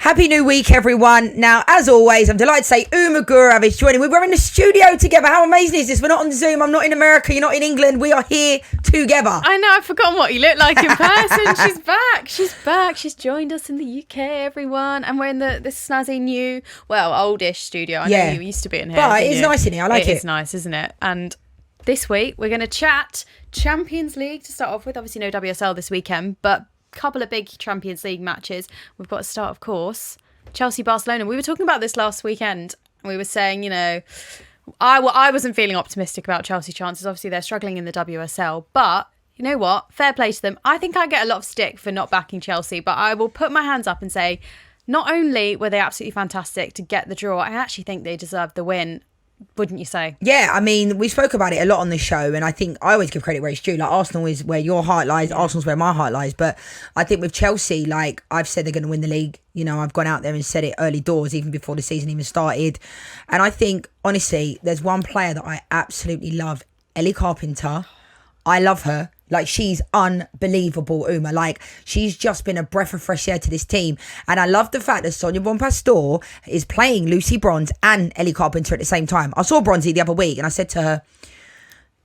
Happy new week, everyone. Now, as always, I'm delighted to say Uma Gurav is joining me. We're in the studio together. How amazing is this? We're not on Zoom. I'm not in America. You're not in England. We are here together. I know. I've forgotten what you look like in person. She's back. She's back. She's joined us in the UK, everyone. And we're in this snazzy new, oldish studio. I know you used to be in here. But it is nice in here. I like it. It is nice, isn't it? And this week, we're going to chat Champions League to start off with. Obviously, no WSL this weekend, but couple of big Champions League matches. We've got to start, of course, Chelsea-Barcelona. We were talking about this last weekend. We were saying, I wasn't feeling optimistic about Chelsea's chances. Obviously, they're struggling in the WSL. But you know what? Fair play to them. I think I get a lot of stick for not backing Chelsea, but I will put my hands up and say, not only were they absolutely fantastic to get the draw, I actually think they deserved the win. Wouldn't you say? Yeah, I mean, we spoke about it a lot on the show, and I think I always give credit where it's due. Like, Arsenal is where your heart lies, Arsenal's where my heart lies. But I think with Chelsea, like, I've said they're going to win the league. I've gone out there and said it early doors, even before the season even started. And I think, honestly, there's one player that I absolutely love, Ellie Carpenter. I love her. Like, she's unbelievable, Uma. Like, she's just been a breath of fresh air to this team. And I love the fact that Sonia Bompastor is playing Lucy Bronze and Ellie Carpenter at the same time. I saw Bronzy the other week and I said to her,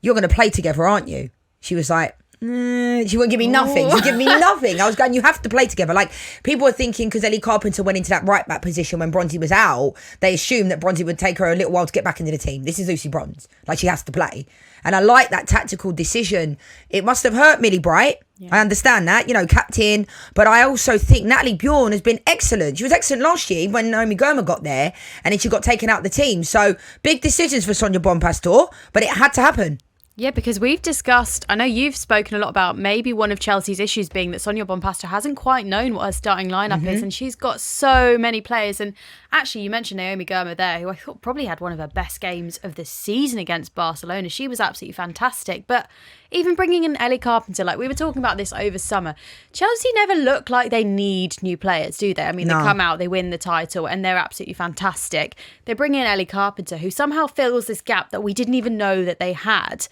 "You're going to play together, aren't you?" She was like, she wouldn't give me nothing. She give me nothing. I was going, you have to play together. Like, people were thinking because Ellie Carpenter went into that right back position when Bronzy was out, they assumed that Bronzy would take her a little while to get back into the team. This is Lucy Bronze. Like, she has to play. And I like that tactical decision. It must have hurt Millie Bright. Yeah. I understand that, captain. But I also think Natalie Bjorn has been excellent. She was excellent last year when Naomi Goma got there and then she got taken out of the team. So big decisions for Sonia Bompastor, but it had to happen. Yeah, because we've discussed, I know you've spoken a lot about maybe one of Chelsea's issues being that Sonia Bompastor hasn't quite known what her starting lineup is, and she's got so many players. And actually, you mentioned Naomi Goma there, who I thought probably had one of her best games of the season against Barcelona. She was absolutely fantastic. But even bringing in Ellie Carpenter, like we were talking about this over summer, Chelsea never look like they need new players, do they? I mean, They come out, they win the title, and they're absolutely fantastic. They bring in Ellie Carpenter, who somehow fills this gap that we didn't even know that they had.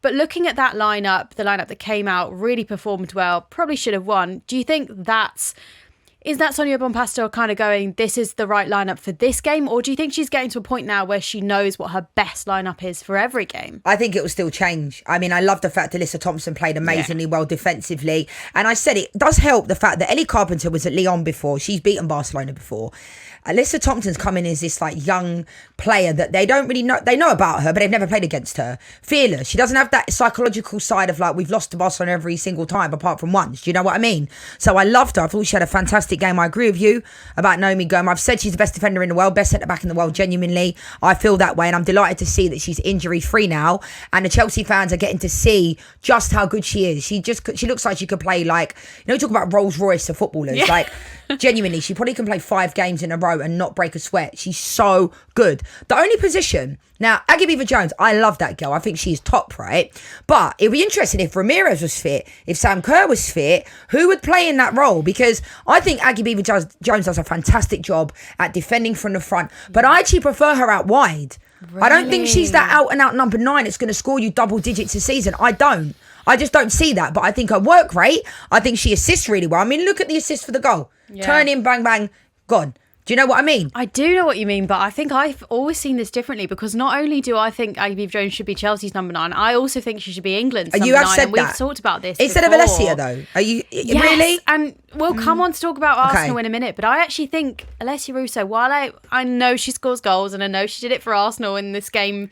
But looking at that lineup, the lineup that came out, really performed well, probably should have won. Do you think is that Sonia Bompastor kind of going, this is the right lineup for this game? Or do you think she's getting to a point now where she knows what her best lineup is for every game? I think it will still change. I mean, I love the fact that Alyssa Thompson played amazingly well defensively. And I said it does help the fact that Ellie Carpenter was at Lyon before. She's beaten Barcelona before. Alyssa Thompson's come in as this like young player that they don't really know. They know about her, but they've never played against her. Fearless. She doesn't have that psychological side of like, we've lost to Barcelona every single time apart from once. Do you know what I mean? So I loved her. I thought she had a fantastic game. I agree with you about Naomi Goma. I've said she's the best defender in the world, best centre-back in the world, genuinely. I feel that way, and I'm delighted to see that she's injury-free now, and the Chelsea fans are getting to see just how good she is. She looks like she could play like, talk about Rolls Royce of footballers. Yeah. Like, genuinely, she probably can play 5 games in a row and not break a sweat. She's so good. The only position, now, Aggie Beaver-Jones, I love that girl. I think she's top, right? But it'd be interesting if Ramirez was fit, if Sam Kerr was fit, who would play in that role? Because I think Aggie Beaver-Jones does a fantastic job at defending from the front, but I actually prefer her out wide. Really? I don't think she's that out-and-out number 9 that's going to score you double digits a season. I just don't see that. But I think her work rate, I think she assists really well. I mean, look at the assist for the goal. Yeah. Turn in, bang, bang, gone. Do you know what I mean? I do know what you mean, but I think I've always seen this differently, because not only do I think Aggie Beaver-Jones should be Chelsea's number 9, I also think she should be England's number 9. You have said and that. We've talked about this instead before. of Alessia, though. Are you really? And we'll come on to talk about Arsenal in a minute, but I actually think Alessia Russo, while I know she scores goals and I know she did it for Arsenal in this game,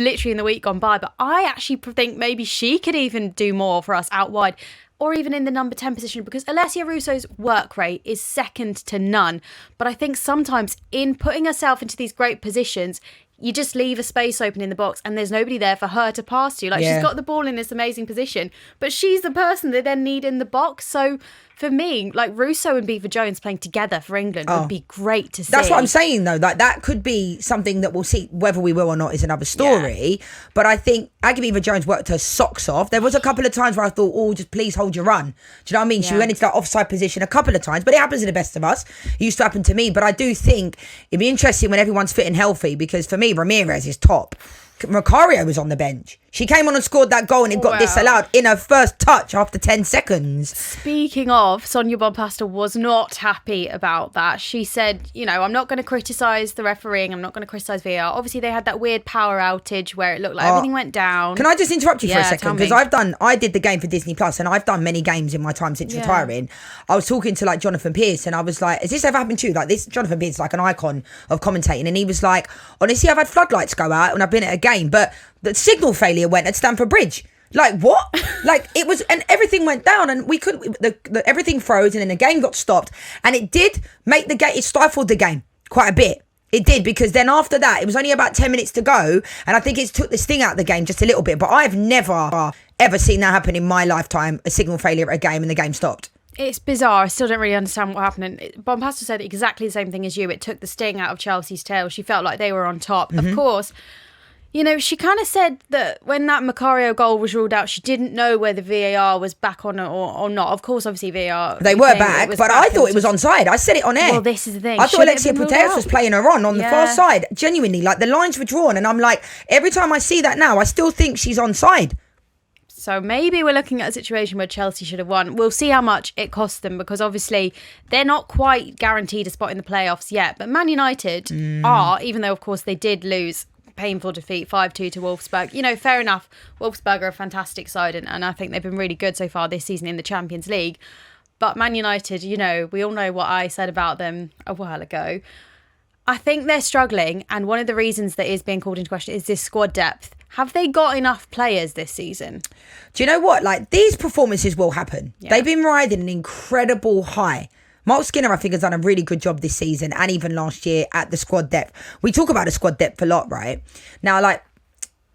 literally in the week gone by, but I actually think maybe she could even do more for us out wide, or even in the number 10 position, because Alessia Russo's work rate is second to none. But I think sometimes in putting herself into these great positions, you just leave a space open in the box and there's nobody there for her to pass to. Like, she's got the ball in this amazing position, but she's the person they then need in the box. So for me, like, Russo and Beaver-Jones playing together for England would be great to see. That's what I'm saying, though. Like, that could be something that we'll see. Whether we will or not is another story. Yeah. But I think Aggie Beaver-Jones worked her socks off. There was a couple of times where I thought, just please hold your run. Do you know what I mean? Yeah. She went into that offside position a couple of times, but it happens to the best of us. It used to happen to me. But I do think it'd be interesting when everyone's fit and healthy, because for me, Ramirez is top. Macario was on the bench. She came on and scored that goal and it got disallowed in her first touch after 10 seconds. Speaking of, Sonia Bompastor was not happy about that. She said, I'm not going to criticise the refereeing. I'm not going to criticise VAR. Obviously, they had that weird power outage where it looked like everything went down. Can I just interrupt you for a second? Because I did the game for Disney Plus and I've done many games in my time since retiring. I was talking to like Jonathan Pearce and I was like, has this ever happened to you? Like this, Jonathan Pearce is like an icon of commentating. And he was like, honestly, I've had floodlights go out when I've been at a game, but the signal failure went at Stamford Bridge. Like what? Like it was, and everything went down, and we couldn't. Everything froze, and then the game got stopped, and it did make the game. It stifled the game quite a bit. It did, because then after that, it was only about 10 minutes to go, and I think it took the sting out of the game just a little bit. But I've never ever seen that happen in my lifetime. A signal failure at a game and the game stopped. It's bizarre. I still don't really understand what happened. And Bompastor said exactly the same thing as you. It took the sting out of Chelsea's tail. She felt like they were on top. Of course. She kind of said that when that Macario goal was ruled out, she didn't know whether VAR was back on or not. Of course, obviously, VAR... They were back, but I thought it was onside. I said it on air. Well, this is the thing. I thought Alexia Putellas was playing her on the far side. Genuinely, like, the lines were drawn, and I'm like, every time I see that now, I still think she's onside. So maybe we're looking at a situation where Chelsea should have won. We'll see how much it costs them, because obviously they're not quite guaranteed a spot in the playoffs yet. But Man United are, even though, of course, they did lose... painful defeat 5-2 to Wolfsburg. Fair enough. Wolfsburg are a fantastic side, and I think they've been really good so far this season in the Champions League. But Man United, we all know what I said about them a while ago. I think they're struggling, and one of the reasons that is being called into question is this squad depth. Have they got enough players this season? Do you know what? Like, these performances will happen. Yeah. They've been riding an incredible high. Mark Skinner, I think, has done a really good job this season and even last year at the squad depth. We talk about the squad depth a lot, right? Now, like,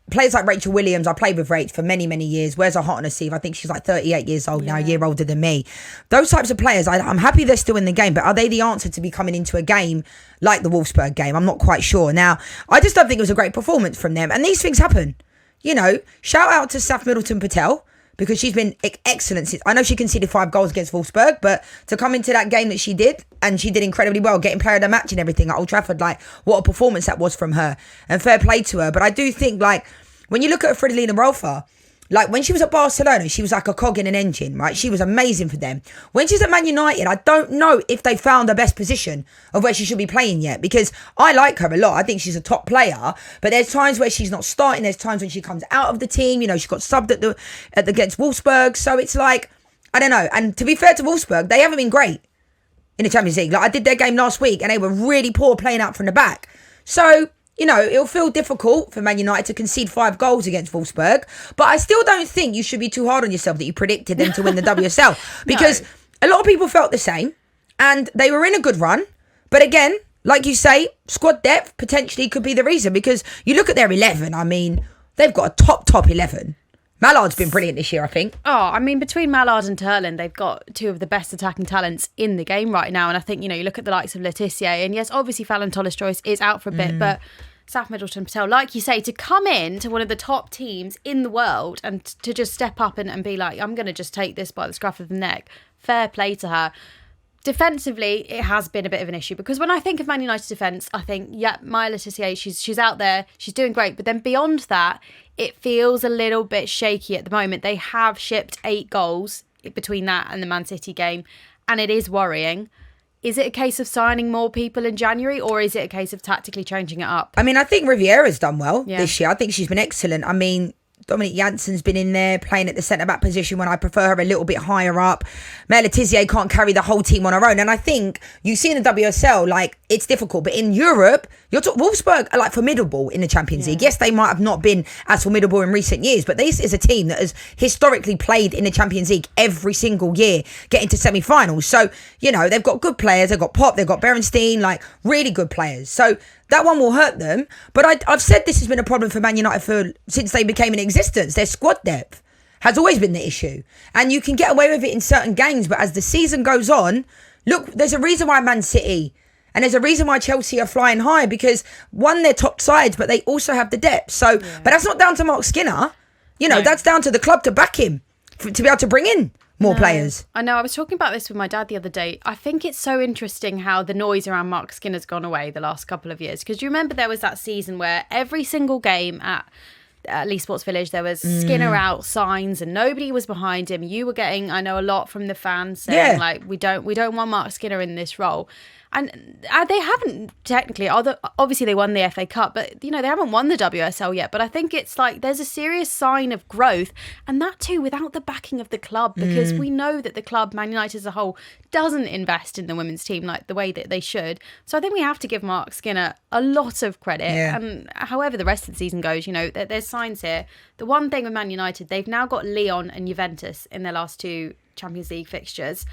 players like Rachel Williams, I played with Rach for many, many years. Wears her heart on her sleeve. I think she's like 38 years old now, a year older than me. Those types of players, I'm happy they're still in the game, but are they the answer to be coming into a game like the Wolfsburg game? I'm not quite sure. Now, I just don't think it was a great performance from them. And these things happen. Shout out to Saf Middleton-Patel, because she's been excellent. I know she conceded 5 goals against Wolfsburg, but to come into that game that she did, and she did incredibly well, getting player of the match and everything at Old Trafford, like, what a performance that was from her. And fair play to her. But I do think, like, when you look at Fridolina Rolfo, like, when she was at Barcelona, she was like a cog in an engine, right? She was amazing for them. When she's at Man United, I don't know if they found the best position of where she should be playing yet, because I like her a lot. I think she's a top player, but there's times where she's not starting. There's times when she comes out of the team. She got subbed against Wolfsburg. So it's like, I don't know. And to be fair to Wolfsburg, they haven't been great in the Champions League. Like, I did their game last week and they were really poor playing out from the back. So... it'll feel difficult for Man United to concede 5 goals against Wolfsburg, but I still don't think you should be too hard on yourself that you predicted them to win the WSL, because a lot of people felt the same and they were in a good run. But again, like you say, squad depth potentially could be the reason, because you look at their 11, I mean, they've got a top 11. Mallard's been brilliant this year, I think. Between Mallard and Turlin, they've got 2 of the best attacking talents in the game right now. And I think, you look at the likes of Laetitia, and yes, obviously Fallon Tolles-Joyce is out for a bit, but Saf Middleton-Patel, like you say, to come in to one of the top teams in the world and to just step up and be like, I'm going to just take this by the scruff of the neck. Fair play to her. Defensively, it has been a bit of an issue, because when I think of Man United's defence, I think, Maya Laetitia, she's out there, she's doing great. But then beyond that, it feels a little bit shaky at the moment. They have shipped 8 goals between that and the Man City game, and it is worrying. Is it a case of signing more people in January, or is it a case of tactically changing it up? I mean, I think Riviera's done well this year. I think she's been excellent. I mean, Dominique Janssen's been in there playing at the centre-back position when I prefer her a little bit higher up. Maya Laetitia can't carry the whole team on her own. And I think you see in the WSL, like, it's difficult. But in Europe, Wolfsburg are, like, formidable in the Champions League. Yes, they might have not been as formidable in recent years, but this is a team that has historically played in the Champions League every single year, getting to semi-finals. So, they've got good players. They've got Pop, they've got Berenstein, like, really good players. So that one will hurt them. But I've said this has been a problem for Man United since they became in existence. Their squad depth has always been the issue. And you can get away with it in certain games, but as the season goes on, look, there's a reason why Man City and there's a reason why Chelsea are flying high, because one, they're top sides, but they also have the depth. So, but that's not down to Mark Skinner. That's down to the club to back him, to be able to bring in more players. I know. I was talking about this with my dad the other day. I think it's so interesting how the noise around Mark Skinner's gone away the last couple of years. Because you remember there was that season where every single game at at Leeds Sports Village, there was Skinner out signs and nobody was behind him. You were getting, I know, a lot from the fans saying like, we don't want Mark Skinner in this role. And they haven't technically, although obviously they won the FA Cup, but they haven't won the WSL yet. But I think it's like there's a serious sign of growth, and that too without the backing of the club, because we know that the club, Man United as a whole, doesn't invest in the women's team like the way that they should. So I think we have to give Mark Skinner a lot of credit. Yeah. And however the rest of the season goes, there's signs here. The one thing with Man United, they've now got Lyon and Juventus in their last 2 Champions League fixtures.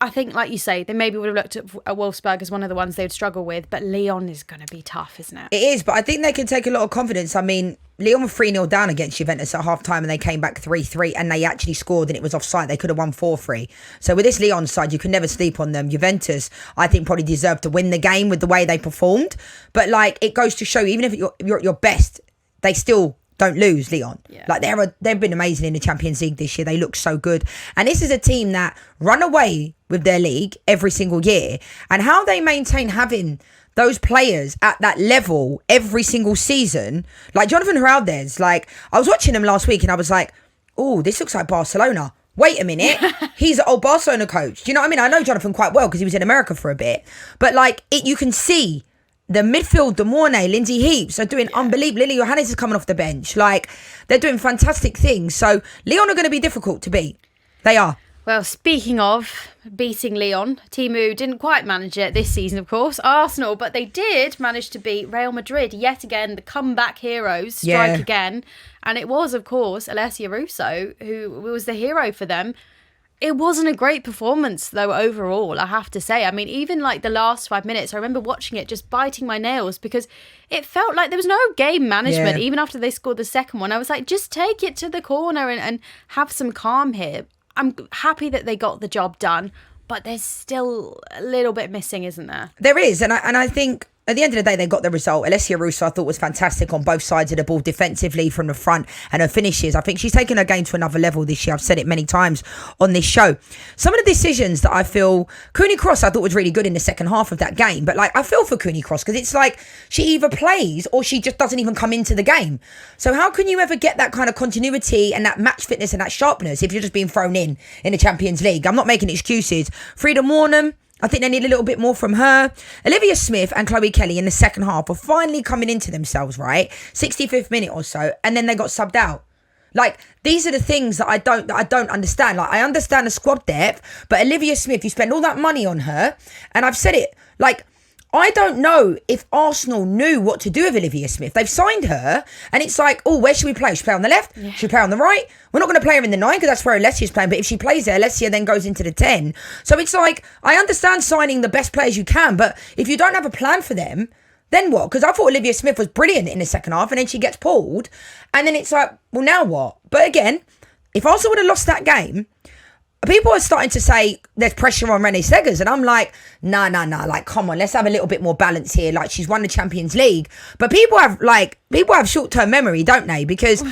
I think, like you say, they maybe would have looked at Wolfsburg as one of the ones they would struggle with, but Lyon is going to be tough, isn't it? It is, but I think they can take a lot of confidence. I mean, Lyon were 3-0 down against Juventus at half-time and they came back 3-3 and they actually scored and it was offside. They could have won 4-3. So with this Lyon side, you can never sleep on them. Juventus, I think, probably deserved to win the game with the way they performed. But, like, it goes to show, even if you're at your best, they still don't lose, Lyon. Yeah. Like, they've been amazing in the Champions League this year. They look so good. And this is a team that run away with their league every single year. And how they maintain having those players at that level every single season, like Jonathan Heraldez, like, I was watching him last week and I was like, oh, this looks like Barcelona. Wait a minute. He's an old Barcelona coach. Do you know what I mean? I know Jonathan quite well because he was in America for a bit. But, like, you can see the midfield, the Mornay, Lindsay Heaps are doing unbelievable. Lily Johannes is coming off the bench. Like, they're doing fantastic things. So, Lyon are going to be difficult to beat. They are. Well, speaking of beating Lyon, a team who didn't quite manage it this season, of course, Arsenal, but they did manage to beat Real Madrid yet again. The comeback heroes strike again. And it was, of course, Alessia Russo who was the hero for them. It wasn't a great performance, though, overall, I have to say. I mean, even like the last 5 minutes, I remember watching it just biting my nails because it felt like there was no game management. Even after they scored the second one, I was like, just take it to the corner and have some calm here. I'm happy that they got the job done, but there's still a little bit missing, isn't there? There is, and I think at the end of the day, they got the result. Alessia Russo, I thought, was fantastic on both sides of the ball, defensively from the front, and her finishes. I think she's taken her game to another level this year. I've said it many times on this show. Some of the decisions that I feel, Cooney Cross, I thought was really good in the second half of that game. But, like, I feel for Cooney Cross because it's like she either plays or she just doesn't even come into the game. So how can you ever get that kind of continuity and that match fitness and that sharpness if you're just being thrown in the Champions League? I'm not making excuses. Frida Mornham, I think they need a little bit more from her. Olivia Smith and Chloe Kelly in the second half are finally coming into themselves, right? 65th minute or so, and then they got subbed out. Like, these are the things that I don't understand. Like, I understand the squad depth, but Olivia Smith, you spend all that money on her, and I've said it, like, I don't know if Arsenal knew what to do with Olivia Smith. They've signed her, and it's like, oh, where should we play? Should we play on the left? Should we play on the right? We're not going to play her in the 9 because that's where Alessia's playing. But if she plays there, Alessia then goes into the 10. So it's like, I understand signing the best players you can, but if you don't have a plan for them, then what? Because I thought Olivia Smith was brilliant in the second half, and then she gets pulled, and then it's like, well, now what? But again, if Arsenal would have lost that game, people are starting to say there's pressure on Renée Segers, and I'm like, nah. Like, come on, let's have a little bit more balance here. Like, she's won the Champions League, but people have short-term memory, don't they? Because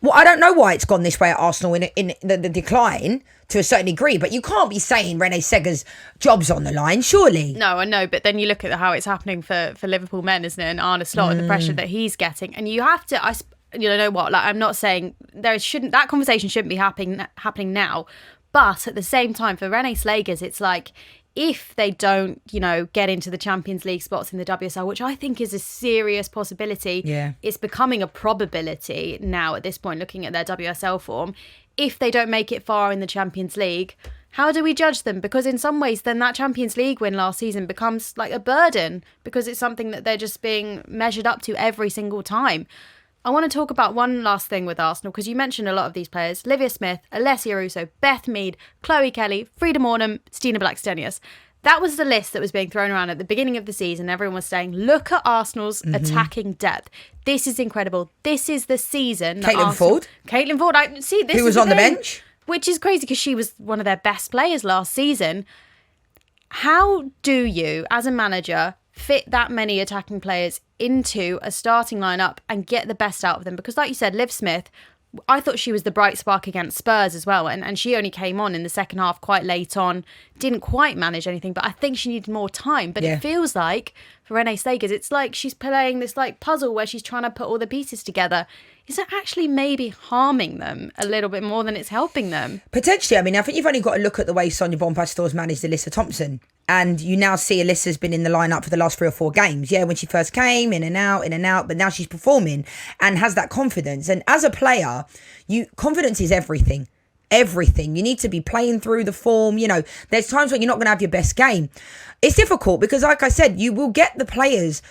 well, I don't know why it's gone this way at Arsenal in the decline to a certain degree, but you can't be saying Renée Segers' job's on the line, surely. No, I know, but then you look at how it's happening for Liverpool men, isn't it? And Arne Slot and the pressure that he's getting, and you have to. You know what? Like, I'm not saying that conversation shouldn't be happening now. But at the same time, for Renée Segers, it's like, if they don't, get into the Champions League spots in the WSL, which I think is a serious possibility, it's becoming a probability now at this point, looking at their WSL form. If they don't make it far in the Champions League, how do we judge them? Because in some ways, then that Champions League win last season becomes like a burden because it's something that they're just being measured up to every single time. I want to talk about one last thing with Arsenal, because you mentioned a lot of these players. Olivia Smith, Alessia Russo, Beth Mead, Chloe Kelly, Frida Mornham, Stina Blackstenius. That was the list that was being thrown around at the beginning of the season. Everyone was saying, look at Arsenal's attacking depth. This is incredible. This is the season. Caitlin Ford. Who was on the bench. Which is crazy because she was one of their best players last season. How do you, as a manager, fit that many attacking players into a starting lineup and get the best out of them? Because like you said, Liv Smith, I thought she was the bright spark against Spurs as well. And she only came on in the second half quite late on, didn't quite manage anything, but I think she needed more time. But it feels like, for Renee Sagers, it's like she's playing this like puzzle where she's trying to put all the pieces together. Is it actually maybe harming them a little bit more than it's helping them? Potentially. I mean, I think you've only got to look at the way Sonia Bompastor's managed Alyssa Thompson. And you now see Alyssa's been in the lineup for the last 3 or 4 games. Yeah, when she first came, in and out, but now she's performing and has that confidence. And as a player, confidence is everything. Everything. You need to be playing through the form. You know, there's times when you're not going to have your best game. It's difficult because, like I said, you will get the players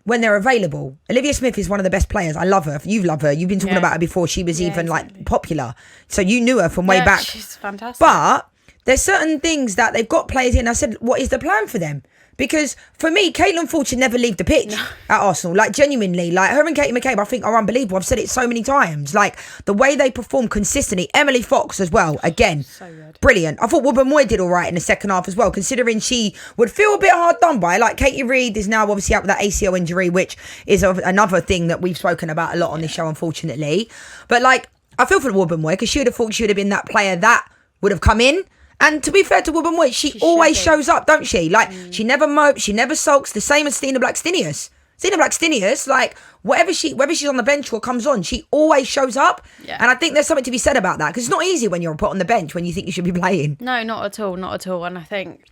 when they're available. Olivia Smith is one of the best players. I love her. You love her. You've been talking about her before she was even like popular. So you knew her from way back. She's fantastic. But there's certain things that they've got players in. I said, what is the plan for them? Because for me, Caitlin Ford should never leave the pitch at Arsenal. Like, genuinely, like her and Katie McCabe, I think are unbelievable. I've said it so many times. Like, the way they perform consistently. Emily Fox as well. Again, so brilliant. I thought Wubben Moy did all right in the second half as well, considering she would feel a bit hard done by. Like, Katie Reid is now obviously out with that ACL injury, which is another thing that we've spoken about a lot on this show, unfortunately. But, like, I feel for Wubben Moy because she would have thought she would have been that player that would have come in. And to be fair to Wubben Moy, she always shows up, don't she? Like, she never mopes, she never sulks. The same as Stina Blackstenius. Stina Blackstenius, like, whether she's on the bench or comes on, she always shows up. Yeah. And I think there's something to be said about that, because it's not easy when you're put on the bench when you think you should be playing. No, not at all, not at all. And I think,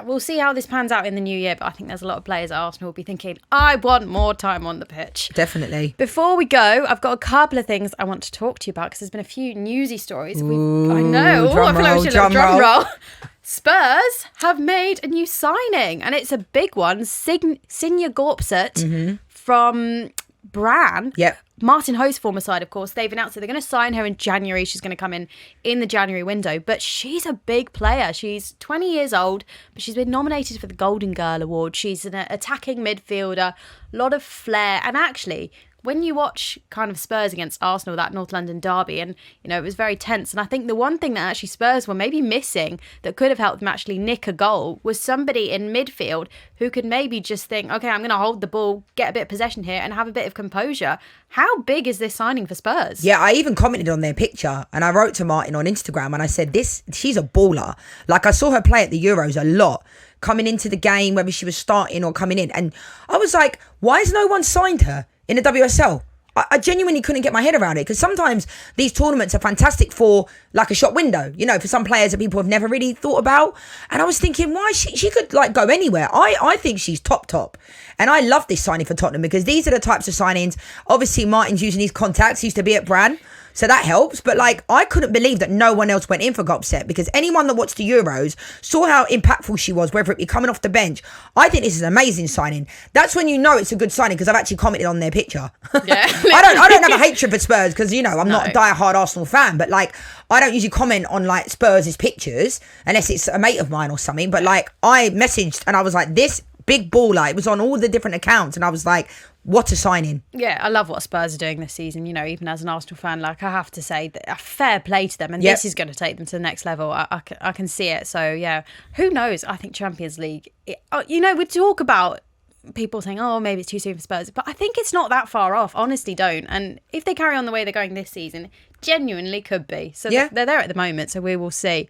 we'll see how this pans out in the new year, but I think there's a lot of players at Arsenal will be thinking, I want more time on the pitch. Definitely. Before we go, I've got a couple of things I want to talk to you about, because there's been a few newsy stories. I know. I feel like we should have a drum roll. Spurs have made a new signing, and it's a big one. Sinja Gorpsut from Bran. Yep. Martin Ho's former side, of course. They've announced that they're going to sign her in January. She's going to come in the January window. But she's a big player. She's 20 years old, but she's been nominated for the Golden Girl Award. She's an attacking midfielder, a lot of flair. And actually, when you watch kind of Spurs against Arsenal, that North London derby, and, you know, it was very tense. And I think the one thing that actually Spurs were maybe missing that could have helped them actually nick a goal was somebody in midfield who could maybe just think, okay, I'm going to hold the ball, get a bit of possession here and have a bit of composure. How big is this signing for Spurs? Yeah, I even commented on their picture and I wrote to Martin on Instagram and I said, she's a baller. Like, I saw her play at the Euros a lot, coming into the game, whether she was starting or coming in. And I was like, why has no one signed her in the WSL? I genuinely couldn't get my head around it, because sometimes these tournaments are fantastic for like a shop window, you know, for some players that people have never really thought about. And I was thinking, why she could like go anywhere. I think she's top. And I love this signing for Tottenham, because these are the types of signings. Obviously, Martin's using his contacts. He used to be at Bran, so that helps. But like, I couldn't believe that no one else went in for Gopset, because anyone that watched the Euros saw how impactful she was, whether it be coming off the bench. I think this is an amazing signing. That's when you know it's a good signing, because I've actually commented on their picture. Yeah. I don't have a hatred for Spurs, because, you know, I'm not a die-hard Arsenal fan, but like, I don't usually comment on like Spurs' pictures unless it's a mate of mine or something. But like, I messaged and I was like, this big baller. It was on all the different accounts and I was like, what a signing. Yeah, I love what Spurs are doing this season. You know, even as an Arsenal fan, like, I have to say that a fair play to them, and this is going to take them to the next level. I can see it. So yeah, who knows? I think Champions League, you know, we talk about people saying, oh, maybe it's too soon for Spurs, but I think it's not that far off. Honestly, don't. And if they carry on the way they're going this season, genuinely could be. So they're there at the moment, so we will see.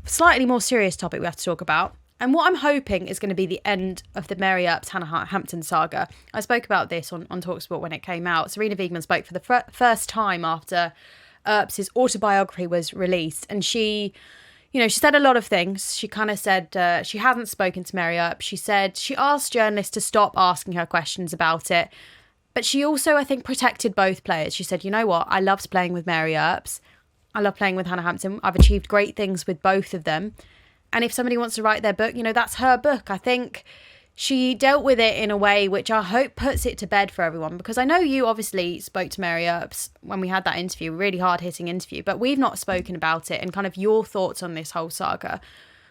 Slightly more serious topic we have to talk about, and what I'm hoping is going to be the end of the Mary Earps Hannah Hampton saga. I spoke about this on talkSPORT when it came out. Serena Wiegmann spoke for the first time after Earps' autobiography was released, and she said a lot of things. She kind of said she hasn't spoken to Mary Earps. She said she asked journalists to stop asking her questions about it, but she also, I think, protected both players. She said, you know what, I loved playing with Mary Earps. I love playing with Hannah Hampton. I've achieved great things with both of them. And if somebody wants to write their book, you know, that's her book. I think she dealt with it in a way which I hope puts it to bed for everyone, because I know you obviously spoke to Mary Earps when we had that interview, really hard-hitting interview, but we've not spoken about it and kind of your thoughts on this whole saga.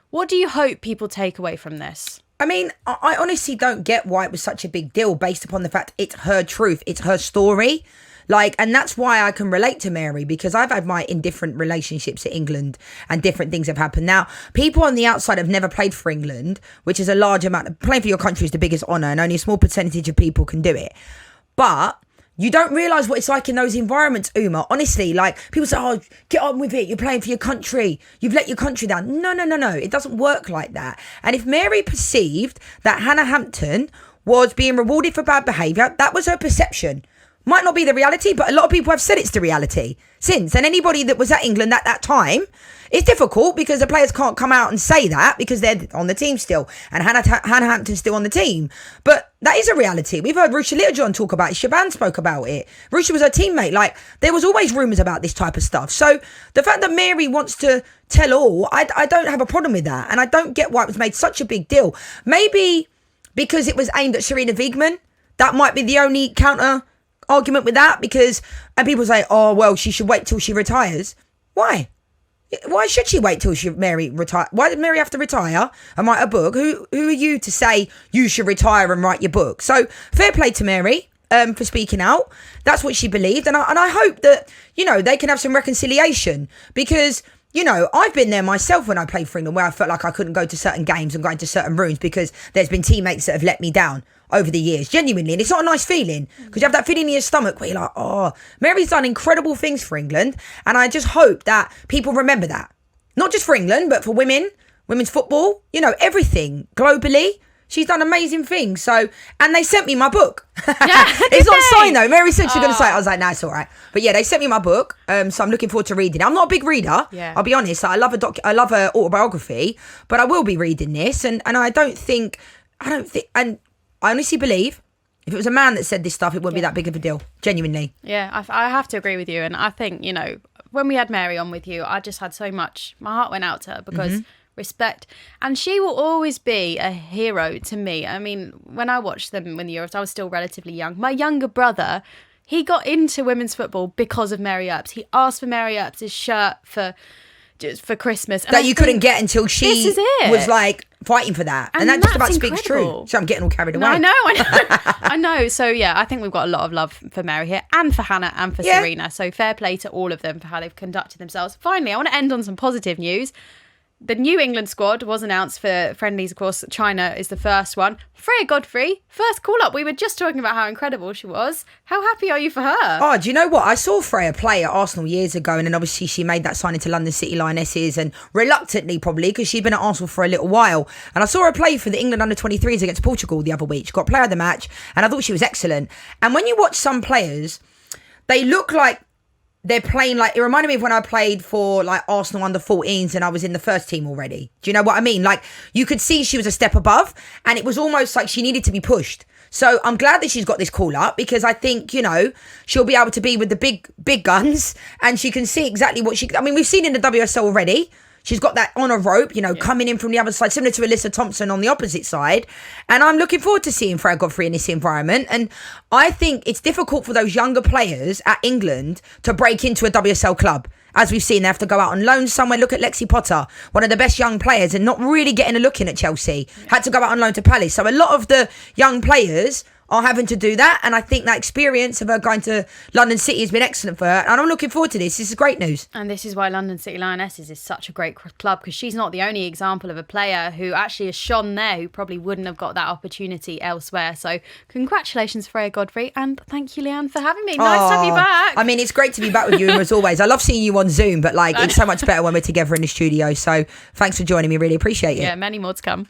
What do you hope people take away from this? I mean, I honestly don't get why it was such a big deal based upon the fact it's her truth, it's her story. Like, and that's why I can relate to Mary, because I've had my indifferent relationships to England and different things have happened. Now, people on the outside have never played for England, which is a large amount. Playing for your country is the biggest honour and only a small percentage of people can do it. But You don't realise what it's like in those environments, Uma. Honestly, like, people say, oh, get on with it. You're playing for your country. You've let your country down. No. It doesn't work like that. And if Mary perceived that Hannah Hampton was being rewarded for bad behaviour, that was her perception. Might not be the reality, but a lot of people have said it's the reality since. And anybody that was at England at that time, it's difficult because the players can't come out and say that because they're on the team still. And Hannah Hampton's still on the team. But that is a reality. We've heard Rusha Littlejohn talk about it. Shaban spoke about it. Rusha was her teammate. Like, there was always rumours about this type of stuff. So the fact that Mary wants to tell all, I don't have a problem with that. And I don't get why it was made such a big deal. Maybe because it was aimed at Serena Wiegman. That might be the only counter argument with that, because, and people say, oh, well, she should wait till she retires. Why should she wait till Mary retire? Why did Mary have to retire and write a book? Who are you to say you should retire and write your book? So fair play to Mary for speaking out. That's what she believed, and I hope that, you know, they can have some reconciliation, because, you know, I've been there myself when I played for England, where I felt like I couldn't go to certain games and go into certain rooms because there's been teammates that have let me down over the years, genuinely. And it's not a nice feeling, because you have that feeling in your stomach where you're like, oh, Mary's done incredible things for England. And I just hope that people remember that. Not just for England, but for women's football, you know, everything globally. She's done amazing things. So, and they sent me my book. Yeah, it's not signed though. Mary said she's going to say it. I was like, nah, it's all right. But yeah, they sent me my book. So I'm looking forward to reading it. I'm not a big reader. Yeah. I'll be honest. I love a autobiography, but I will be reading this. And I don't think, and I honestly believe if it was a man that said this stuff, it wouldn't be that big of a deal. Genuinely. Yeah, I have to agree with you. And I think, you know, when we had Mary on with you, I just had so much, my heart went out to her because respect. And she will always be a hero to me. I mean, when I watched them win the Euros, I was still relatively young. My younger brother, he got into women's football because of Mary Earps. He asked for Mary Earps' shirt for Christmas. And that you couldn't get until she was like fighting for that. And that just about speaks true. So I'm getting all carried away. No, I know. So yeah, I think we've got a lot of love for Mary here, and for Hannah, and for Serena. So fair play to all of them for how they've conducted themselves. Finally, I want to end on some positive news. The new England squad was announced for friendlies. Of course, China is the first one. Freya Godfrey, first call-up. We were just talking about how incredible she was. How happy are you for her? Oh, do you know what? I saw Freya play at Arsenal years ago, and then obviously she made that signing to London City Lionesses, and reluctantly probably, because she'd been at Arsenal for a little while. And I saw her play for the England under-23s against Portugal the other week. She got player of the match, and I thought she was excellent. And when you watch some players, they look like they're playing like, it reminded me of when I played for like Arsenal under 14s and I was in the first team already. Do you know what I mean? Like, you could see she was a step above, and it was almost like she needed to be pushed. So I'm glad that she's got this call up, because I think, you know, she'll be able to be with the big guns, and she can see exactly what I mean, we've seen in the WSL already. She's got that on a rope, you know, coming in from the other side, similar to Alyssa Thompson on the opposite side. And I'm looking forward to seeing Freya Godfrey in this environment. And I think it's difficult for those younger players at England to break into a WSL club. As we've seen, they have to go out on loan somewhere. Look at Lexi Potter, one of the best young players, and not really getting a look in at Chelsea. Had to go out on loan to Palace. So a lot of the young players are having to do that, and I think that experience of her going to London City has been excellent for her, and I'm looking forward to this. This is great news. And this is why London City Lionesses is such a great club, because she's not the only example of a player who actually has shone there, who probably wouldn't have got that opportunity elsewhere. So congratulations, Freya Godfrey, and thank you, Lianne, for having me. Nice to have you back. I mean, it's great to be back with you, as always. I love seeing you on Zoom, but like, it's so much better when we're together in the studio. So thanks for joining me. Really appreciate it. Yeah, many more to come.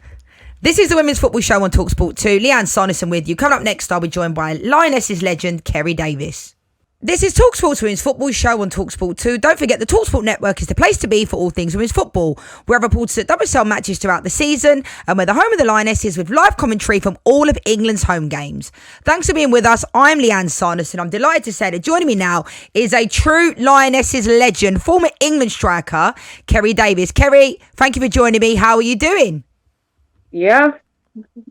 This is the Women's Football Show on talkSPORT 2. Lianne Sanderson with you. Coming up next, I'll be joined by Lionesses legend Kerry Davis. This is talkSPORT's Women's Football Show on talkSPORT 2. Don't forget, the talkSPORT network is the place to be for all things women's football. We have reports at WSL matches throughout the season, and we're the home of the Lionesses with live commentary from all of England's home games. Thanks for being with us. I'm Lianne Sanderson. I'm delighted to say that joining me now is a true Lionesses legend, former England striker, Kerry Davis. Kerry, thank you for joining me. How are you doing? Yeah,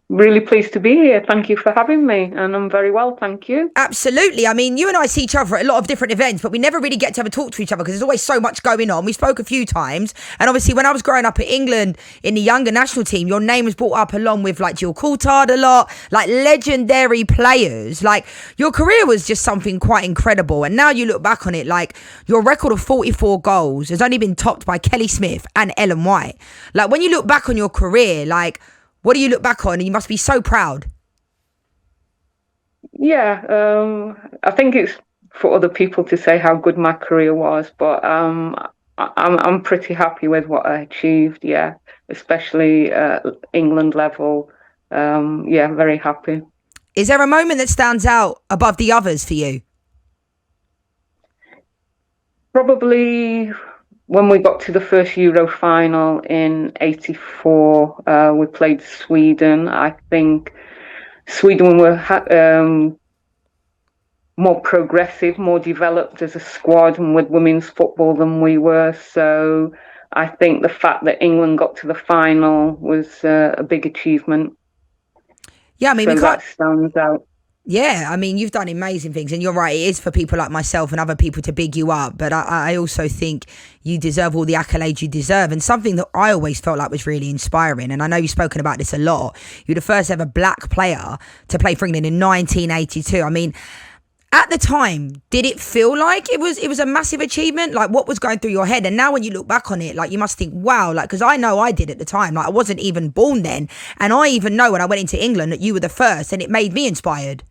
really pleased to be here. Thank you for having me, and I'm very well, thank you. Absolutely. I mean, you and I see each other at a lot of different events, but we never really get to have a talk to each other because there's always so much going on. We spoke a few times, and obviously when I was growing up at England in the younger national team, your name was brought up along with like Jill Coulthard a lot, like legendary players. Like, your career was just something quite incredible, and now you look back on it, like, your record of 44 goals has only been topped by Kelly Smith and Ellen White. Like, when you look back on your career, like, what do you look back on? And you must be so proud. I think it's for other people to say how good my career was, but I'm pretty happy with what I achieved. Yeah, especially England level. Very happy. Is there a moment that stands out above the others for you? Probably when we got to the first Euro final in '84, we played Sweden. I think Sweden were more progressive, more developed as a squad and with women's football than we were. So I think the fact that England got to the final was a big achievement. Yeah, I mean, so that stands out. Yeah, I mean, you've done amazing things, and you're right, it is for people like myself and other people to big you up, but I also think you deserve all the accolades you deserve, and something that I always felt like was really inspiring, and I know you've spoken about this a lot, you're the first ever black player to play for England in 1982. I mean, at the time, did it feel like it was a massive achievement? Like, what was going through your head? And now when you look back on it, like, you must think, wow, like, because I know I did at the time. Like, I wasn't even born then, and I even know when I went into England that you were the first, and it made me inspired.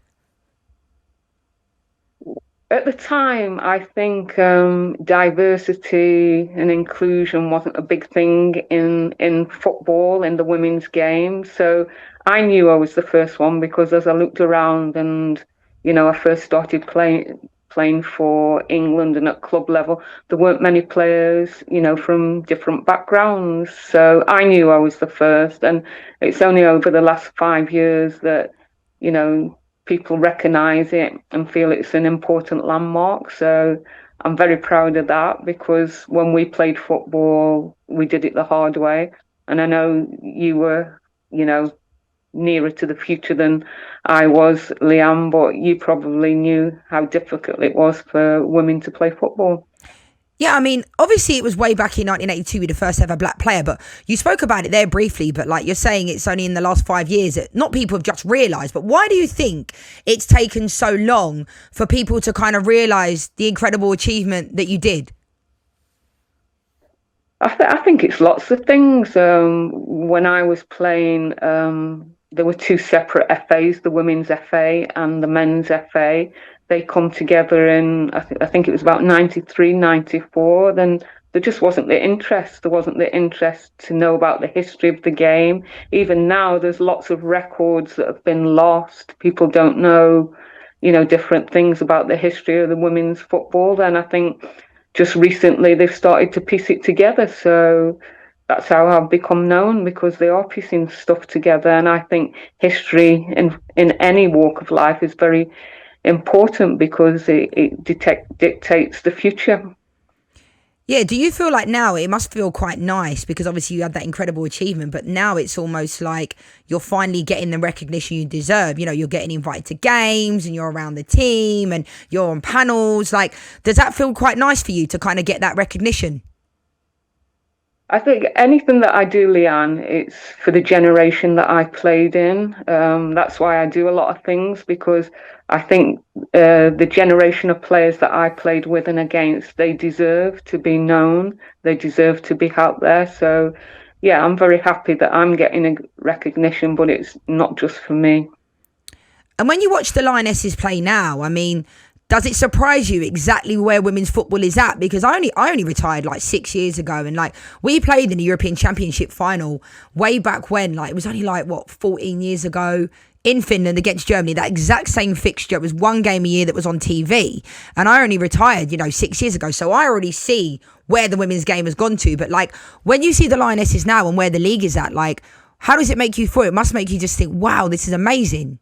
At the time, I think diversity and inclusion wasn't a big thing in football, in the women's game. So I knew I was the first one because as I looked around and, I first started playing for England and at club level, there weren't many players, from different backgrounds. So I knew I was the first. And it's only over the last 5 years that, people recognise it and feel it's an important landmark. So I'm very proud of that because when we played football, we did it the hard way. And I know you were, nearer to the future than I was, Lianne, but you probably knew how difficult it was for women to play football. Yeah, I mean, obviously it was way back in 1982 with the first ever black player, but you spoke about it there briefly, but like you're saying it's only in the last 5 years that not people have just realised, but why do you think it's taken so long for people to kind of realise the incredible achievement that you did? I think it's lots of things. When I was playing, there were two separate FAs, the women's FA and the men's FA. They come together in, I think it was about 93, 94. Then there just wasn't the interest. There wasn't the interest to know about the history of the game. Even now, there's lots of records that have been lost. People don't know, different things about the history of the women's football. And I think just recently they've started to piece it together. So that's how I've become known, because they are piecing stuff together. And I think history in any walk of life is very important because it dictates the future. Yeah, do you feel like now it must feel quite nice because obviously you had that incredible achievement, but now it's almost like you're finally getting the recognition you deserve. You're getting invited to games and you're around the team and you're on panels. Like, does that feel quite nice for you to kind of get that recognition? I think anything that I do, Lianne, it's for the generation that I played in. That's why I do a lot of things, because I think the generation of players that I played with and against, they deserve to be known. They deserve to be out there. So, yeah, I'm very happy that I'm getting a recognition, but it's not just for me. And when you watch the Lionesses play now, I mean, does it surprise you exactly where women's football is at? Because I only retired like 6 years ago, and like we played in the European Championship final way back when, like it was only like 14 years ago in Finland against Germany. That exact same fixture. It was one game a year that was on TV, and I only retired 6 years ago. So I already see where the women's game has gone to. But like when you see the Lionesses now and where the league is at, like how does it make you feel? It must make you just think, wow, this is amazing.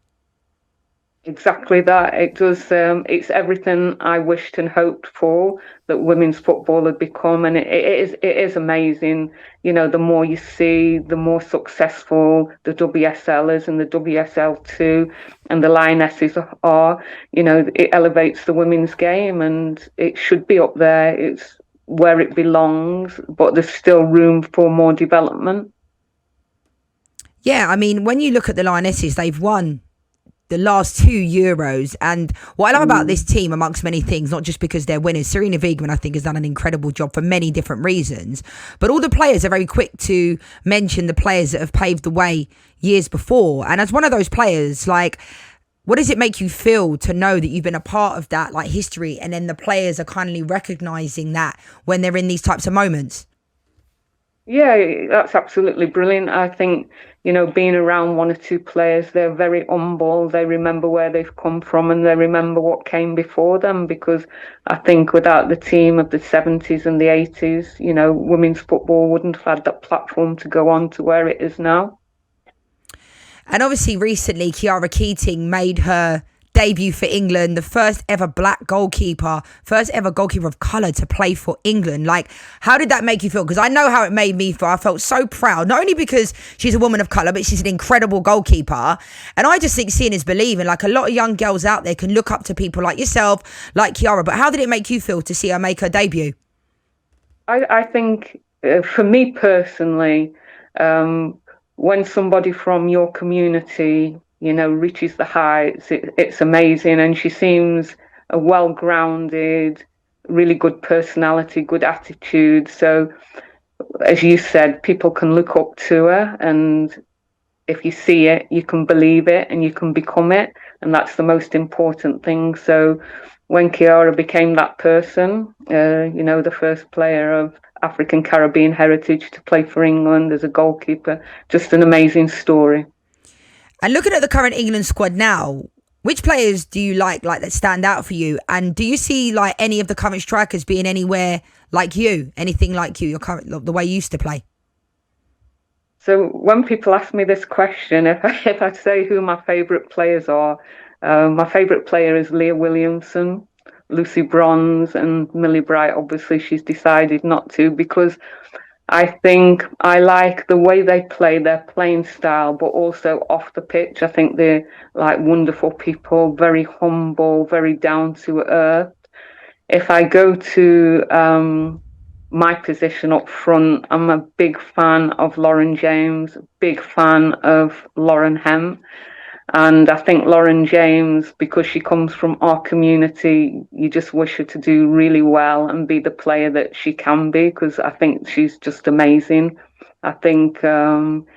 Exactly that. It does. It's everything I wished and hoped for that women's football had become, and it is amazing. The more you see, the more successful the WSL is, and the WSL2 and the Lionesses are. It elevates the women's game, and it should be up there. It's where it belongs, but there's still room for more development. Yeah, I mean, when you look at the Lionesses, they've won the last 2 Euros. And what I love about this team, amongst many things, not just because they're winners, Sarina Wiegman, I think, has done an incredible job for many different reasons. But all the players are very quick to mention the players that have paved the way years before. And as one of those players, like, What does it make you feel to know that you've been a part of that like history, and then the players are kindly recognising that when they're in these types of moments? Yeah, that's absolutely brilliant. I think, being around one or two players, they're very humble. They remember where they've come from and they remember what came before them, because I think without the team of the 70s and the 80s, women's football wouldn't have had that platform to go on to where it is now. And obviously recently Kiara Keating made her debut for England, the first ever black goalkeeper, first ever goalkeeper of colour to play for England. Like, how did that make you feel? Because I know how it made me feel. I felt so proud, not only because she's a woman of colour, but she's an incredible goalkeeper. And I just think seeing is believing. Like, a lot of young girls out there can look up to people like yourself, like Kiara. But how did it make you feel to see her make her debut? I think for me personally, when somebody from your community reaches the heights, it's amazing. And she seems a well-grounded, really good personality, good attitude. So, as you said, people can look up to her, and if you see it, you can believe it and you can become it. And that's the most important thing. So when Kiara became that person, the first player of African Caribbean heritage to play for England as a goalkeeper, just an amazing story. And looking at the current England squad now, which players do you like that stand out for you? And do you see like any of the current strikers being anywhere like you, anything like you, the way you used to play? So when people ask me this question, if I say who my favourite players are, my favourite player is Leah Williamson, Lucy Bronze, and Millie Bright. Obviously, she's decided not to, because I think I like the way they play, their playing style, but also off the pitch. I think they're like wonderful people, very humble, very down to earth. If I go to my position up front, I'm a big fan of Lauren James, big fan of Lauren Hemp. And I think Lauren James, because she comes from our community, you just wish her to do really well and be the player that she can be, because I think she's just amazing. I think young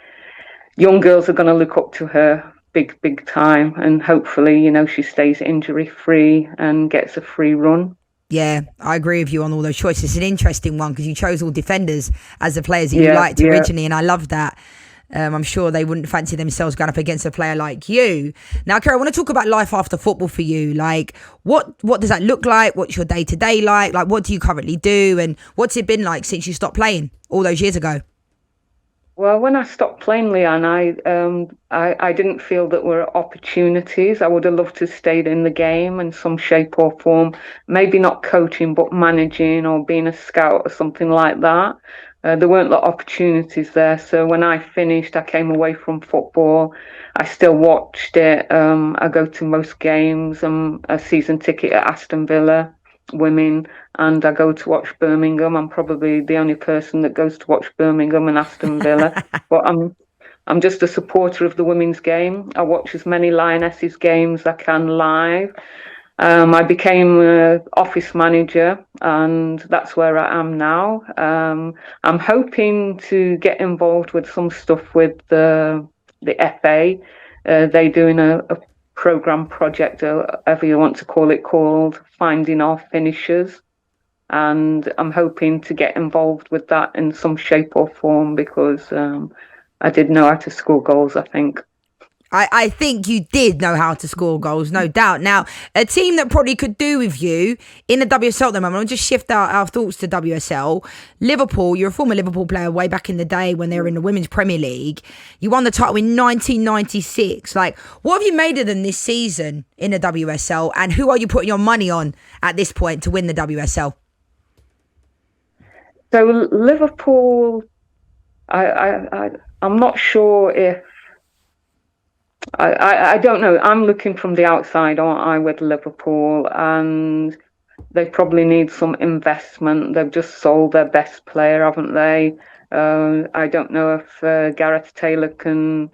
girls are going to look up to her big time, and hopefully, she stays injury free and gets a free run. Yeah, I agree with you on all those choices. It's an interesting one because you chose all defenders as the players that you liked originally, and I love that. I'm sure they wouldn't fancy themselves going up against a player like you. Now, Kerry, I want to talk about life after football for you. Like, what does that look like? What's your day-to-day like? Like, what do you currently do? And what's it been like since you stopped playing all those years ago? Well, when I stopped playing, Lianne, I didn't feel that were opportunities. I would have loved to have stayed in the game in some shape or form. Maybe not coaching, but managing or being a scout or something like that. There weren't a lot of opportunities there. So when I finished, I came away from football. I still watched it. I go to most games. I'm a season ticket at Aston Villa women, and I go to watch Birmingham. I'm probably the only person that goes to watch Birmingham and Aston Villa. But I'm just a supporter of the women's game. I watch as many Lionesses games as I can live. I became an office manager, and that's where I am now. I'm hoping to get involved with some stuff with the FA. They're doing a program project, or whatever you want to call it, called Finding Our Finishers. And I'm hoping to get involved with that in some shape or form, because I did know how to score goals, I think. I think you did know how to score goals, no doubt. Now, a team that probably could do with you in the WSL at the moment, I'll just shift our thoughts to WSL. Liverpool, you're a former Liverpool player way back in the day when they were in the Women's Premier League. You won the title in 1996. Like, what have you made of them this season in the WSL, and who are you putting your money on at this point to win the WSL? So Liverpool, I'm not sure if, I don't know. I'm looking from the outside, aren't I, with Liverpool, and they probably need some investment. They've just sold their best player, haven't they? I don't know if Gareth Taylor can,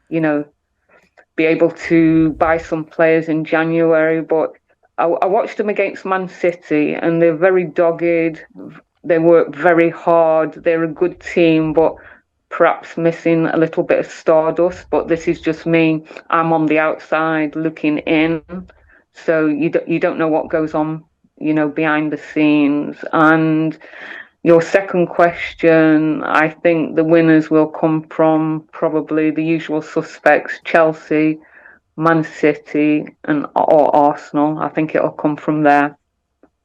be able to buy some players in January, but I watched them against Man City, and they're very dogged. They work very hard. They're a good team, but perhaps missing a little bit of stardust, but this is just me. I'm on the outside looking in, so you don't know what goes on, behind the scenes. And your second question, I think the winners will come from probably the usual suspects: Chelsea, Man City, or Arsenal. I think it'll come from there.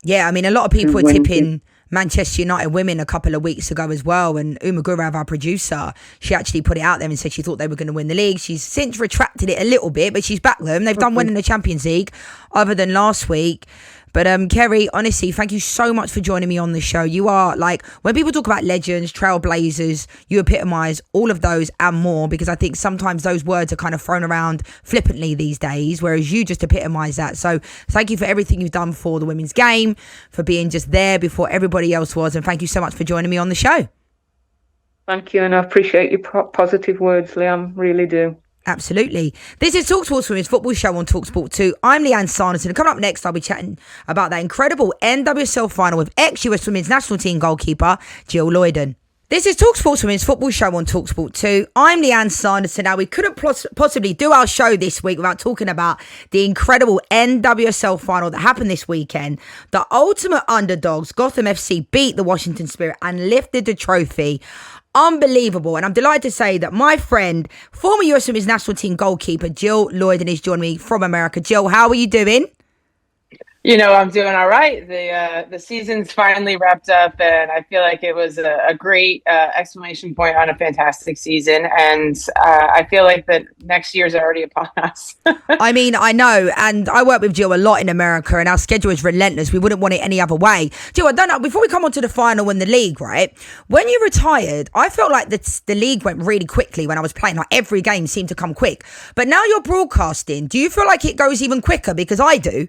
Yeah, I mean, a lot of people were tipping Manchester United women a couple of weeks ago as well. And Uma Gurav, our producer, she actually put it out there and said she thought they were going to win the league. She's since retracted it a little bit, but she's backed them. They've done well in the Champions League other than last week. But Kerry, honestly, thank you so much for joining me on the show. You are, like, when people talk about legends, trailblazers, you epitomise all of those and more, because I think sometimes those words are kind of thrown around flippantly these days, whereas you just epitomise that. So thank you for everything you've done for the women's game, for being just there before everybody else was, and thank you so much for joining me on the show. Thank you, and I appreciate your positive words, Liam, really do. Absolutely. This is talkSPORT's Women's Football Show on talkSPORT 2. I'm Lianne Sanderson, and coming up next, I'll be chatting about that incredible NWSL final with ex-US Women's National Team goalkeeper Jill Loyden. This is talkSPORT's Women's Football Show on talkSPORT 2. I'm Lianne Sanderson. Now, we couldn't possibly do our show this week without talking about the incredible NWSL final that happened this weekend. The ultimate underdogs, Gotham FC, beat the Washington Spirit and lifted the trophy. Unbelievable. And I'm delighted to say that my friend, former US Women's National Team goalkeeper Jill Loyden, is joining me from America. Jill, how are you doing? I'm doing all right. The season's finally wrapped up, and I feel like it was a great exclamation point on a fantastic season. And I feel like that next year's already upon us. I mean, I know, and I work with Jill a lot in America, and our schedule is relentless. We wouldn't want it any other way. Jill, I don't know, before we come on to the final and the league, right? When you retired, I felt like the league went really quickly when I was playing. Like, every game seemed to come quick. But now you're broadcasting. Do you feel like it goes even quicker? Because I do.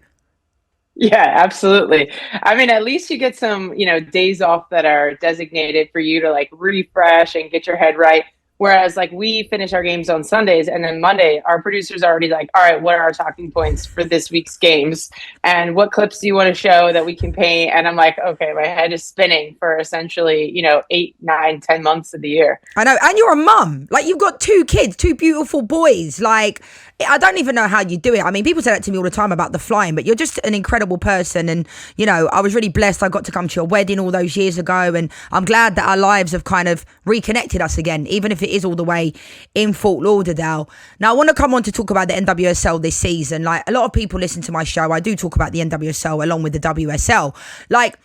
Yeah, absolutely. I mean, at least you get some, days off that are designated for you to like refresh and get your head right. Whereas like we finish our games on Sundays, and then Monday, our producer's already like, all right, what are our talking points for this week's games? And what clips do you want to show that we can paint? And I'm like, okay, my head is spinning for essentially, 8, 9, 10 months of the year. I know. And you're a mum. Like, you've got 2 kids, 2 beautiful boys. Like, I don't even know how you do it. I mean, people say that to me all the time about the flying, but you're just an incredible person. And, I was really blessed. I got to come to your wedding all those years ago. And I'm glad that our lives have kind of reconnected us again, even if it is all the way in Fort Lauderdale. Now, I want to come on to talk about the NWSL this season. Like, a lot of people listen to my show. I do talk about the NWSL along with the WSL. Like,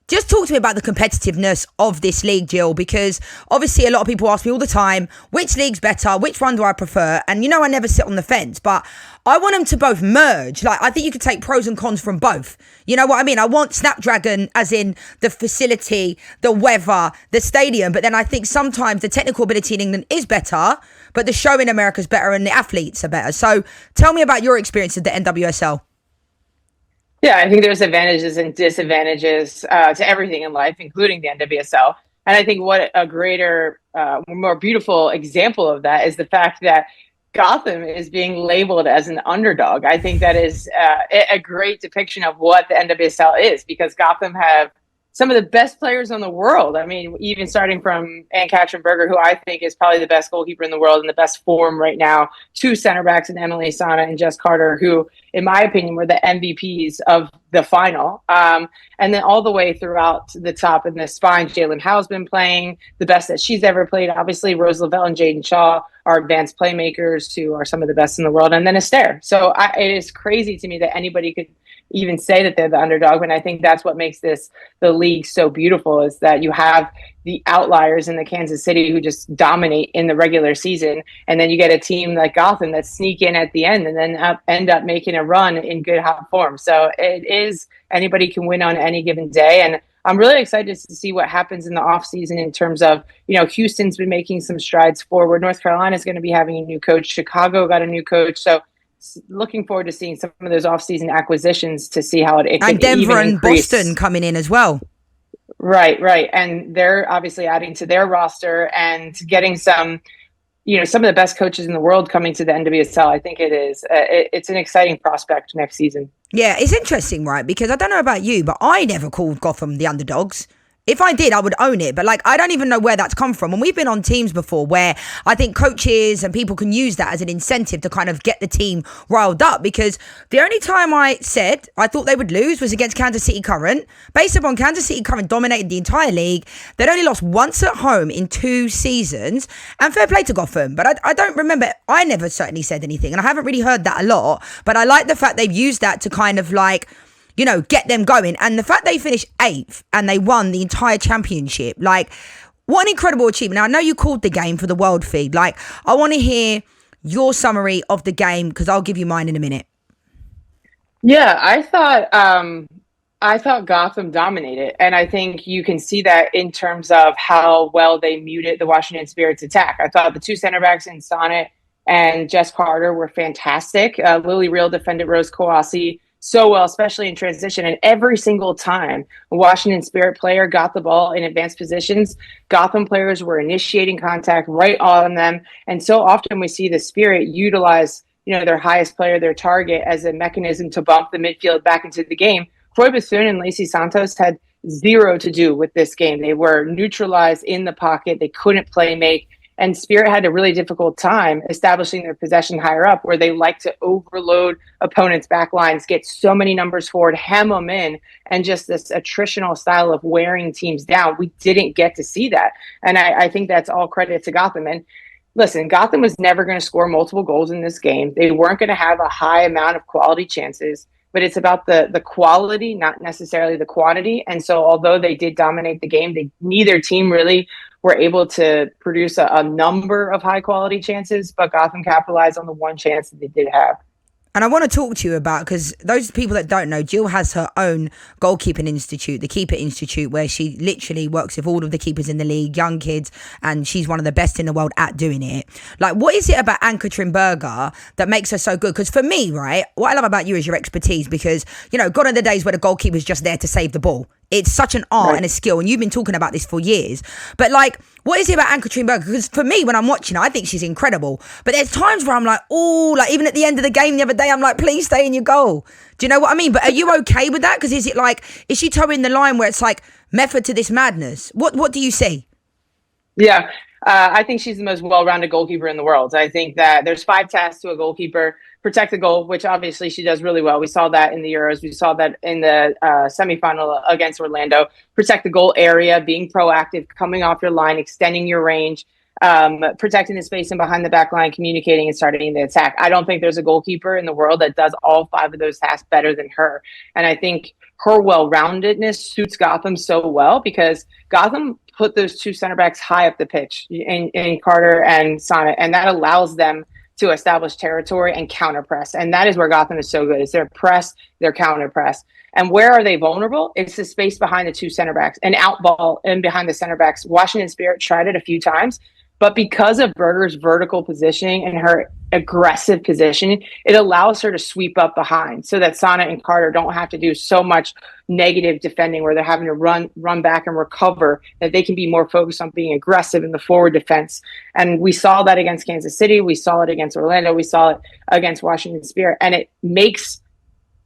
just talk to me about the competitiveness of this league, Jill, because obviously a lot of people ask me all the time, which league's better? Which one do I prefer? And I never sit on the fence, but I want them to both merge. Like, I think you could take pros and cons from both. You know what I mean? I want Snapdragon as in the facility, the weather, the stadium. But then I think sometimes the technical ability in England is better, but the show in America is better and the athletes are better. So tell me about your experience of the NWSL. Yeah, I think there's advantages and disadvantages to everything in life, including the NWSL. And I think what a greater, more beautiful example of that is the fact that Gotham is being labeled as an underdog. I think that is a great depiction of what the NWSL is, because Gotham have some of the best players in the world. I mean, even starting from Ann-Katrin Berger, who I think is probably the best goalkeeper in the world in the best form right now, 2 center backs in Emily Sana and Jess Carter, who, in my opinion, were the MVPs of the final. And then all the way throughout the top in the spine, Jalen Howe's been playing the best that she's ever played. Obviously, Rose Lavelle and Jaden Shaw are advanced playmakers who are some of the best in the world. And then Esther. So it is crazy to me that anybody could even say that they're the underdog. And I think that's what makes the league so beautiful, is that you have the outliers in the Kansas City who just dominate in the regular season. And then you get a team like Gotham that sneak in at the end and then end up making a run in good hot form. So it is, anybody can win on any given day. And I'm really excited to see what happens in the offseason in terms of, Houston's been making some strides forward. North Carolina is going to be having a new coach. Chicago got a new coach. So looking forward to seeing some of those off-season acquisitions to see how it can and Denver even and increase. Boston coming in as well. Right. And they're obviously adding to their roster and getting some of the best coaches in the world coming to the NWSL. I think it's an exciting prospect next season. Yeah, it's interesting, right? Because I don't know about you, but I never called Gotham the underdogs. If I did, I would own it. But like, I don't even know where that's come from. And we've been on teams before where I think coaches and people can use that as an incentive to kind of get the team riled up. Because the only time I said I thought they would lose was against Kansas City Current. Based upon Kansas City Current dominated the entire league. They'd only lost once at home in 2 seasons. And fair play to Gotham. But I don't remember. I never certainly said anything. And I haven't really heard that a lot. But I like the fact they've used that to kind of like, you know, get them going. And the fact they finished 8th and they won the entire championship, like, what an incredible achievement. Now, I know you called the game for the world feed. Like, I want to hear your summary of the game because I'll give you mine in a minute. Yeah, I thought Gotham dominated. And I think you can see that in terms of how well they muted the Washington Spirit's attack. I thought the 2 center backs in Sonnet and Jess Carter were fantastic. Lily Real defended Rose Kowalski so well, especially in transition. And every single time a Washington Spirit player got the ball in advanced positions, Gotham players were initiating contact right on them. And so often we see the Spirit utilize, you know, their highest player, their target, as a mechanism to bump the midfield back into the game. Croy Bethune and Lacey Santos had zero to do with this game. They were neutralized in the pocket. They couldn't play make. And Spirit had a really difficult time establishing their possession higher up, where they like to overload opponents' back lines, get so many numbers forward, hem them in, and just this attritional style of wearing teams down. We didn't get to see that. And I think that's all credit to Gotham. And listen, Gotham was never going to score multiple goals in this game. They weren't going to have a high amount of quality chances, but it's about the quality, not necessarily the quantity. And so although they did dominate the game, neither team really were able to produce a number of high quality chances, but Gotham capitalized on the one chance that they did have. And I want to talk to you about, because those people that don't know, Jill has her own goalkeeping institute, the Keeper Institute, where she literally works with all of the keepers in the league, young kids, and she's one of the best in the world at doing it. Like, what is it about Ann-Katrin Berger that makes her so good? Because for me, right, what I love about you is your expertise, because, you know, gone are the days where the goalkeeper's just there to save the ball. It's such an art and a skill, and you've been talking about this for years. But like, what is it about Ann-Katrin Berger? Because for me, when I'm watching her, I think she's incredible. But there's times where I'm like, oh, like even at the end of the game the other day, I'm like, please stay in your goal. Do you know what I mean? But are you okay with that? Because is it like, is she towing the line where it's like method to this madness? What do you see? Yeah, I think she's the most well-rounded goalkeeper in the world. I think that there's 5 tasks to a goalkeeper. Protect the goal, which obviously she does really well. We saw that in the Euros. We saw that in the semifinal against Orlando. Protect the goal area, being proactive, coming off your line, extending your range, protecting the space and behind the back line, communicating and starting the attack. I don't think there's a goalkeeper in the world that does all 5 of those tasks better than her. And I think her well-roundedness suits Gotham so well, because Gotham put those 2 center backs high up the pitch in Carter and Sonnet, and that allows them to establish territory and counter press. And that is where Gotham is so good. It's their press, their counter press. And where are they vulnerable? It's the space behind the 2 center backs, an out ball in behind the center backs. Washington Spirit tried it a few times, but because of Berger's vertical positioning and her aggressive positioning, it allows her to sweep up behind so that Sonnet and Carter don't have to do so much negative defending where they're having to run back and recover, that they can be more focused on being aggressive in the forward defense. And we saw that against Kansas City. We saw it against Orlando. We saw it against Washington Spirit. And it makes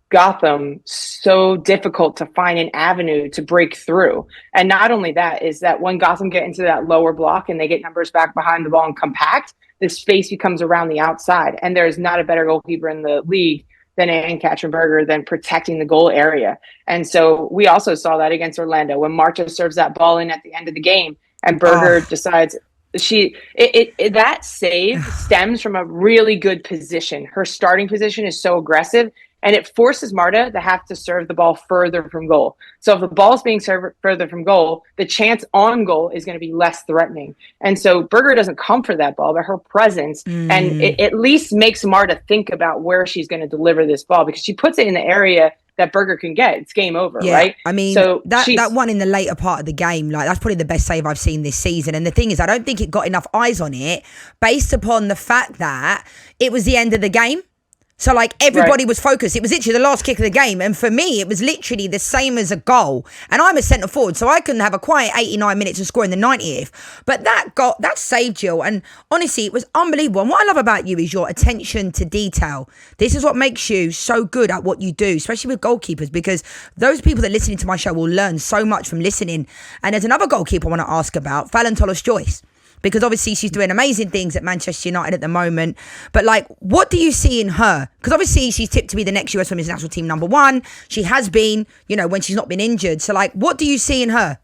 Gotham so difficult to find an avenue to break through. And not only that, is that when Gotham get into that lower block and they get numbers back behind the ball and compact, the space becomes around the outside. And there's not a better goalkeeper in the league than Ann-Katrin Berger than protecting the goal area. And so we also saw that against Orlando when Marta serves that ball in at the end of the game and Berger decides that save stems from a really good position. Her starting position is so aggressive, and it forces Marta to have to serve the ball further from goal. So if the ball is being served further from goal, the chance on goal is going to be less threatening. And so Berger doesn't come for that ball, but her presence, and it at least makes Marta think about where she's going to deliver this ball, because she puts it in the area that Berger can get. It's game over, right? I mean, so that one in the later part of the game, like, that's probably the best save I've seen this season. And the thing is, I don't think it got enough eyes on it based upon the fact that it was the end of the game. So, like, everybody was focused. It was literally the last kick of the game. And for me, it was literally the same as a goal. And I'm a centre forward, so I couldn't have a quiet 89 minutes and score in the 90th. But that saved Jill. And honestly, it was unbelievable. And what I love about you is your attention to detail. This is what makes you so good at what you do, especially with goalkeepers, because those people that listening to my show will learn so much from listening. And there's another goalkeeper I want to ask about, Fallon Tolles-Joyce. Because obviously she's doing amazing things at Manchester United at the moment. But like, what do you see in her? Because obviously she's tipped to be the next US Women's National Team #1. She has been, when she's not been injured. So like, what do you see in her?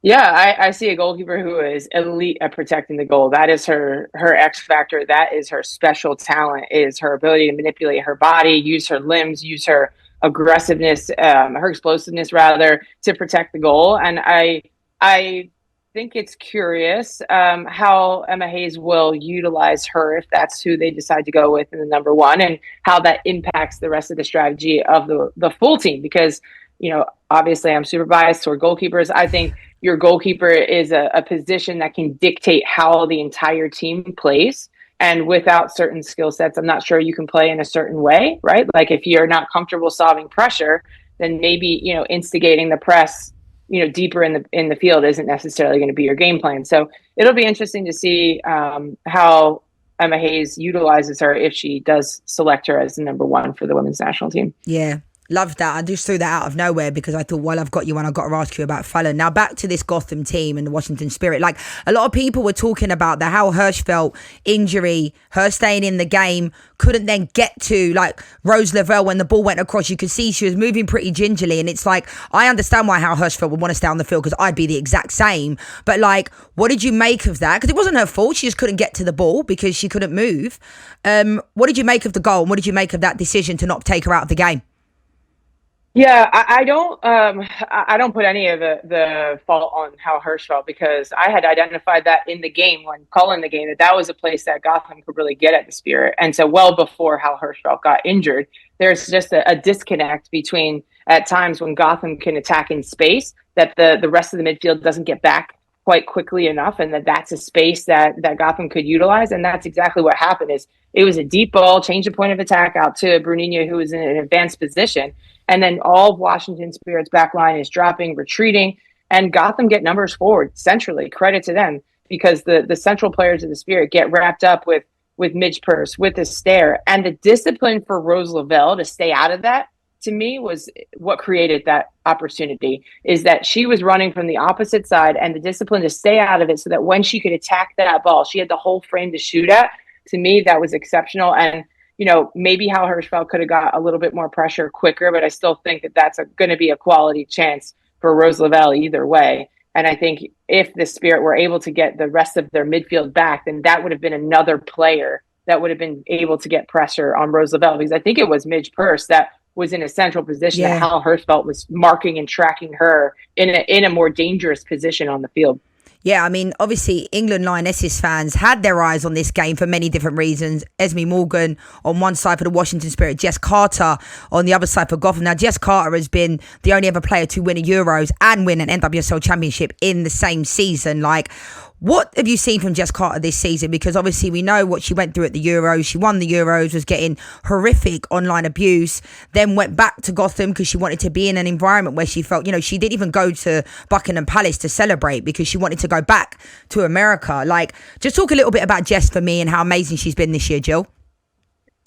Yeah, I see a goalkeeper who is elite at protecting the goal. That is her X factor. That is her special talent, is her ability to manipulate her body, use her limbs, use her aggressiveness, her explosiveness rather, to protect the goal. And I think it's curious how Emma Hayes will utilize her if that's who they decide to go with in the #1, and how that impacts the rest of the strategy of the full team. Because, obviously I'm super biased toward goalkeepers. I think your goalkeeper is a position that can dictate how the entire team plays. And without certain skill sets, I'm not sure you can play in a certain way, right? Like if you're not comfortable solving pressure, then maybe, instigating the press deeper in the field isn't necessarily going to be your game plan. So it'll be interesting to see how Emma Hayes utilizes her if she does select her as the #1 for the women's national team. Yeah. Love that. I just threw that out of nowhere because I thought, well, I've got you and I've got to ask you about Fallon. Now back to this Gotham team and the Washington Spirit. Like, a lot of people were talking about the Hal Hirschfeld injury, her staying in the game, couldn't then get to like Rose Lavelle when the ball went across. You could see she was moving pretty gingerly, and it's like, I understand why Hal Hirschfeld would want to stay on the field because I'd be the exact same. But like, what did you make of that? Because it wasn't her fault. She just couldn't get to the ball because she couldn't move. What did you make of the goal? And what did you make of that decision to not take her out of the game? Yeah, I don't put any of the fault on Hal Hirschfeld, because I had identified that in the game when calling the game that was a place that Gotham could really get at the Spirit. And so well before Hal Hirschfeld got injured, there's just a disconnect between at times when Gotham can attack in space that the rest of the midfield doesn't get back quite quickly enough, and that's a space that Gotham could utilize. And that's exactly what happened. Is it was a deep ball, change the point of attack out to Bruninho, who was in an advanced position. And then all of Washington Spirit's back line is dropping, retreating, and Gotham get numbers forward centrally. Credit to them, because the central players of the Spirit get wrapped up with Midge Purse, with the stare, and the discipline for Rose Lavelle to stay out of that, to me, was what created that opportunity. Is that she was running from the opposite side, and the discipline to stay out of it so that when she could attack that ball, she had the whole frame to shoot at. To me, that was exceptional. And maybe Hal Hirschfeld could have got a little bit more pressure quicker, but I still think that that's going to be a quality chance for Rose Lavelle either way. And I think if the Spirit were able to get the rest of their midfield back, then that would have been another player that would have been able to get pressure on Rose Lavelle, because I think it was Midge Purse that was in a central position that Hal Hirschfeld was marking and tracking her in a more dangerous position on the field. Yeah, I mean, obviously, England Lionesses fans had their eyes on this game for many different reasons. Esme Morgan on one side for the Washington Spirit, Jess Carter on the other side for Gotham. Now, Jess Carter has been the only ever player to win a Euros and win an NWSL championship in the same season. Like, what have you seen from Jess Carter this season? Because obviously we know what she went through at the Euros. She won the Euros, was getting horrific online abuse, then went back to Gotham because she wanted to be in an environment where she felt, she didn't even go to Buckingham Palace to celebrate because she wanted to go back to America. Like, just talk a little bit about Jess for me and how amazing she's been this year, Jill.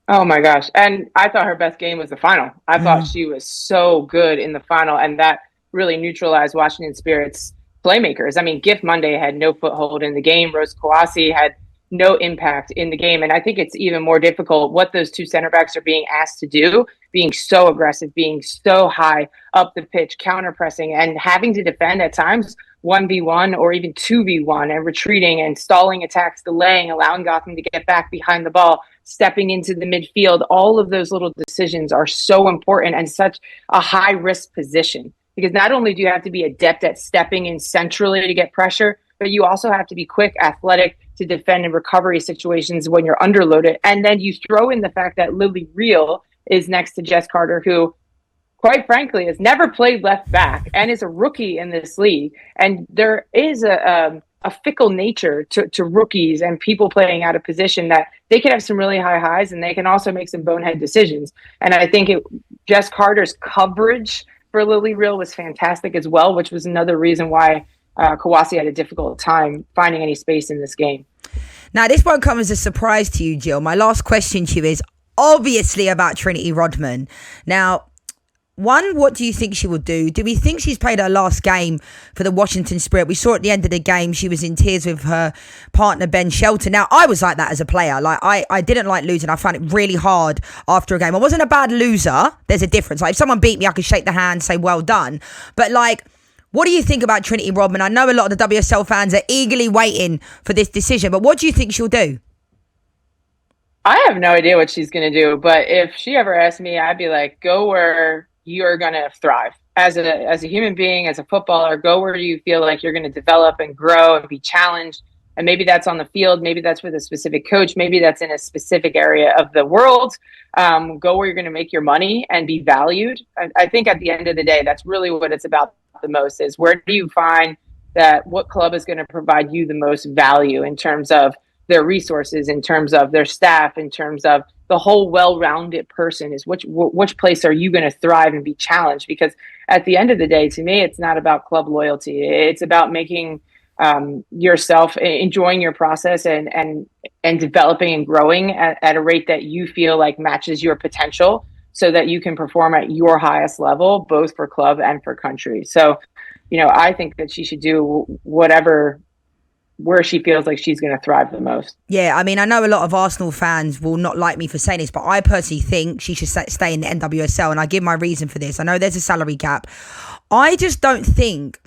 Oh my gosh. And I thought her best game was the final. I thought she was so good in the final, and that really neutralized Washington Spirit's playmakers. I mean, Gift Monday had no foothold in the game. Rose Kouassi had no impact in the game. And I think it's even more difficult what those two center backs are being asked to do, being so aggressive, being so high up the pitch, counter pressing, and having to defend at times 1v1 or even 2v1, and retreating and stalling attacks, delaying, allowing Gotham to get back behind the ball, stepping into the midfield. All of those little decisions are so important and such a high risk position. Because not only do you have to be adept at stepping in centrally to get pressure, but you also have to be quick, athletic to defend in recovery situations when you're underloaded. And then you throw in the fact that Lily Reel is next to Jess Carter, who, quite frankly, has never played left back and is a rookie in this league. And there is a a fickle nature to rookies and people playing out of position, that they can have some really high highs and they can also make some bonehead decisions. And I think Jess Carter's coverage for Lily Real was fantastic as well, which was another reason why Kawasi had a difficult time finding any space in this game. Now, this won't come as a surprise to you, Jill. My last question to you is obviously about Trinity Rodman. Now, one, what do you think she will do? Do we think she's played her last game for the Washington Spirit? We saw at the end of the game, she was in tears with her partner, Ben Shelton. Now, I was like that as a player. Like, I didn't like losing. I found it really hard after a game. I wasn't a bad loser. There's a difference. Like, if someone beat me, I could shake the hand, say, well done. But, like, what do you think about Trinity Rodman? I know a lot of the WSL fans are eagerly waiting for this decision, but what do you think she'll do? I have no idea what she's going to do, but if she ever asked me, I'd be like, go where you're going to thrive as a human being, as a footballer. Go where you feel like you're going to develop and grow and be challenged. And maybe that's on the field. Maybe that's with a specific coach. Maybe that's in a specific area of the world. Go where you're going to make your money and be valued. I think at the end of the day, that's really what it's about the most, is where do you find that what club is going to provide you the most value in terms of their resources, in terms of their staff, in terms of the whole well-rounded person, is which place are you going to thrive and be challenged? Because at the end of the day, to me, it's not about club loyalty. It's about making yourself, enjoying your process and developing and growing at a rate that you feel like matches your potential, so that you can perform at your highest level, both for club and for country. So, I think that she should do whatever, where she feels like she's going to thrive the most. Yeah, I mean, I know a lot of Arsenal fans will not like me for saying this, but I personally think she should stay in the NWSL, and I give my reason for this. I know there's a salary cap. I just don't think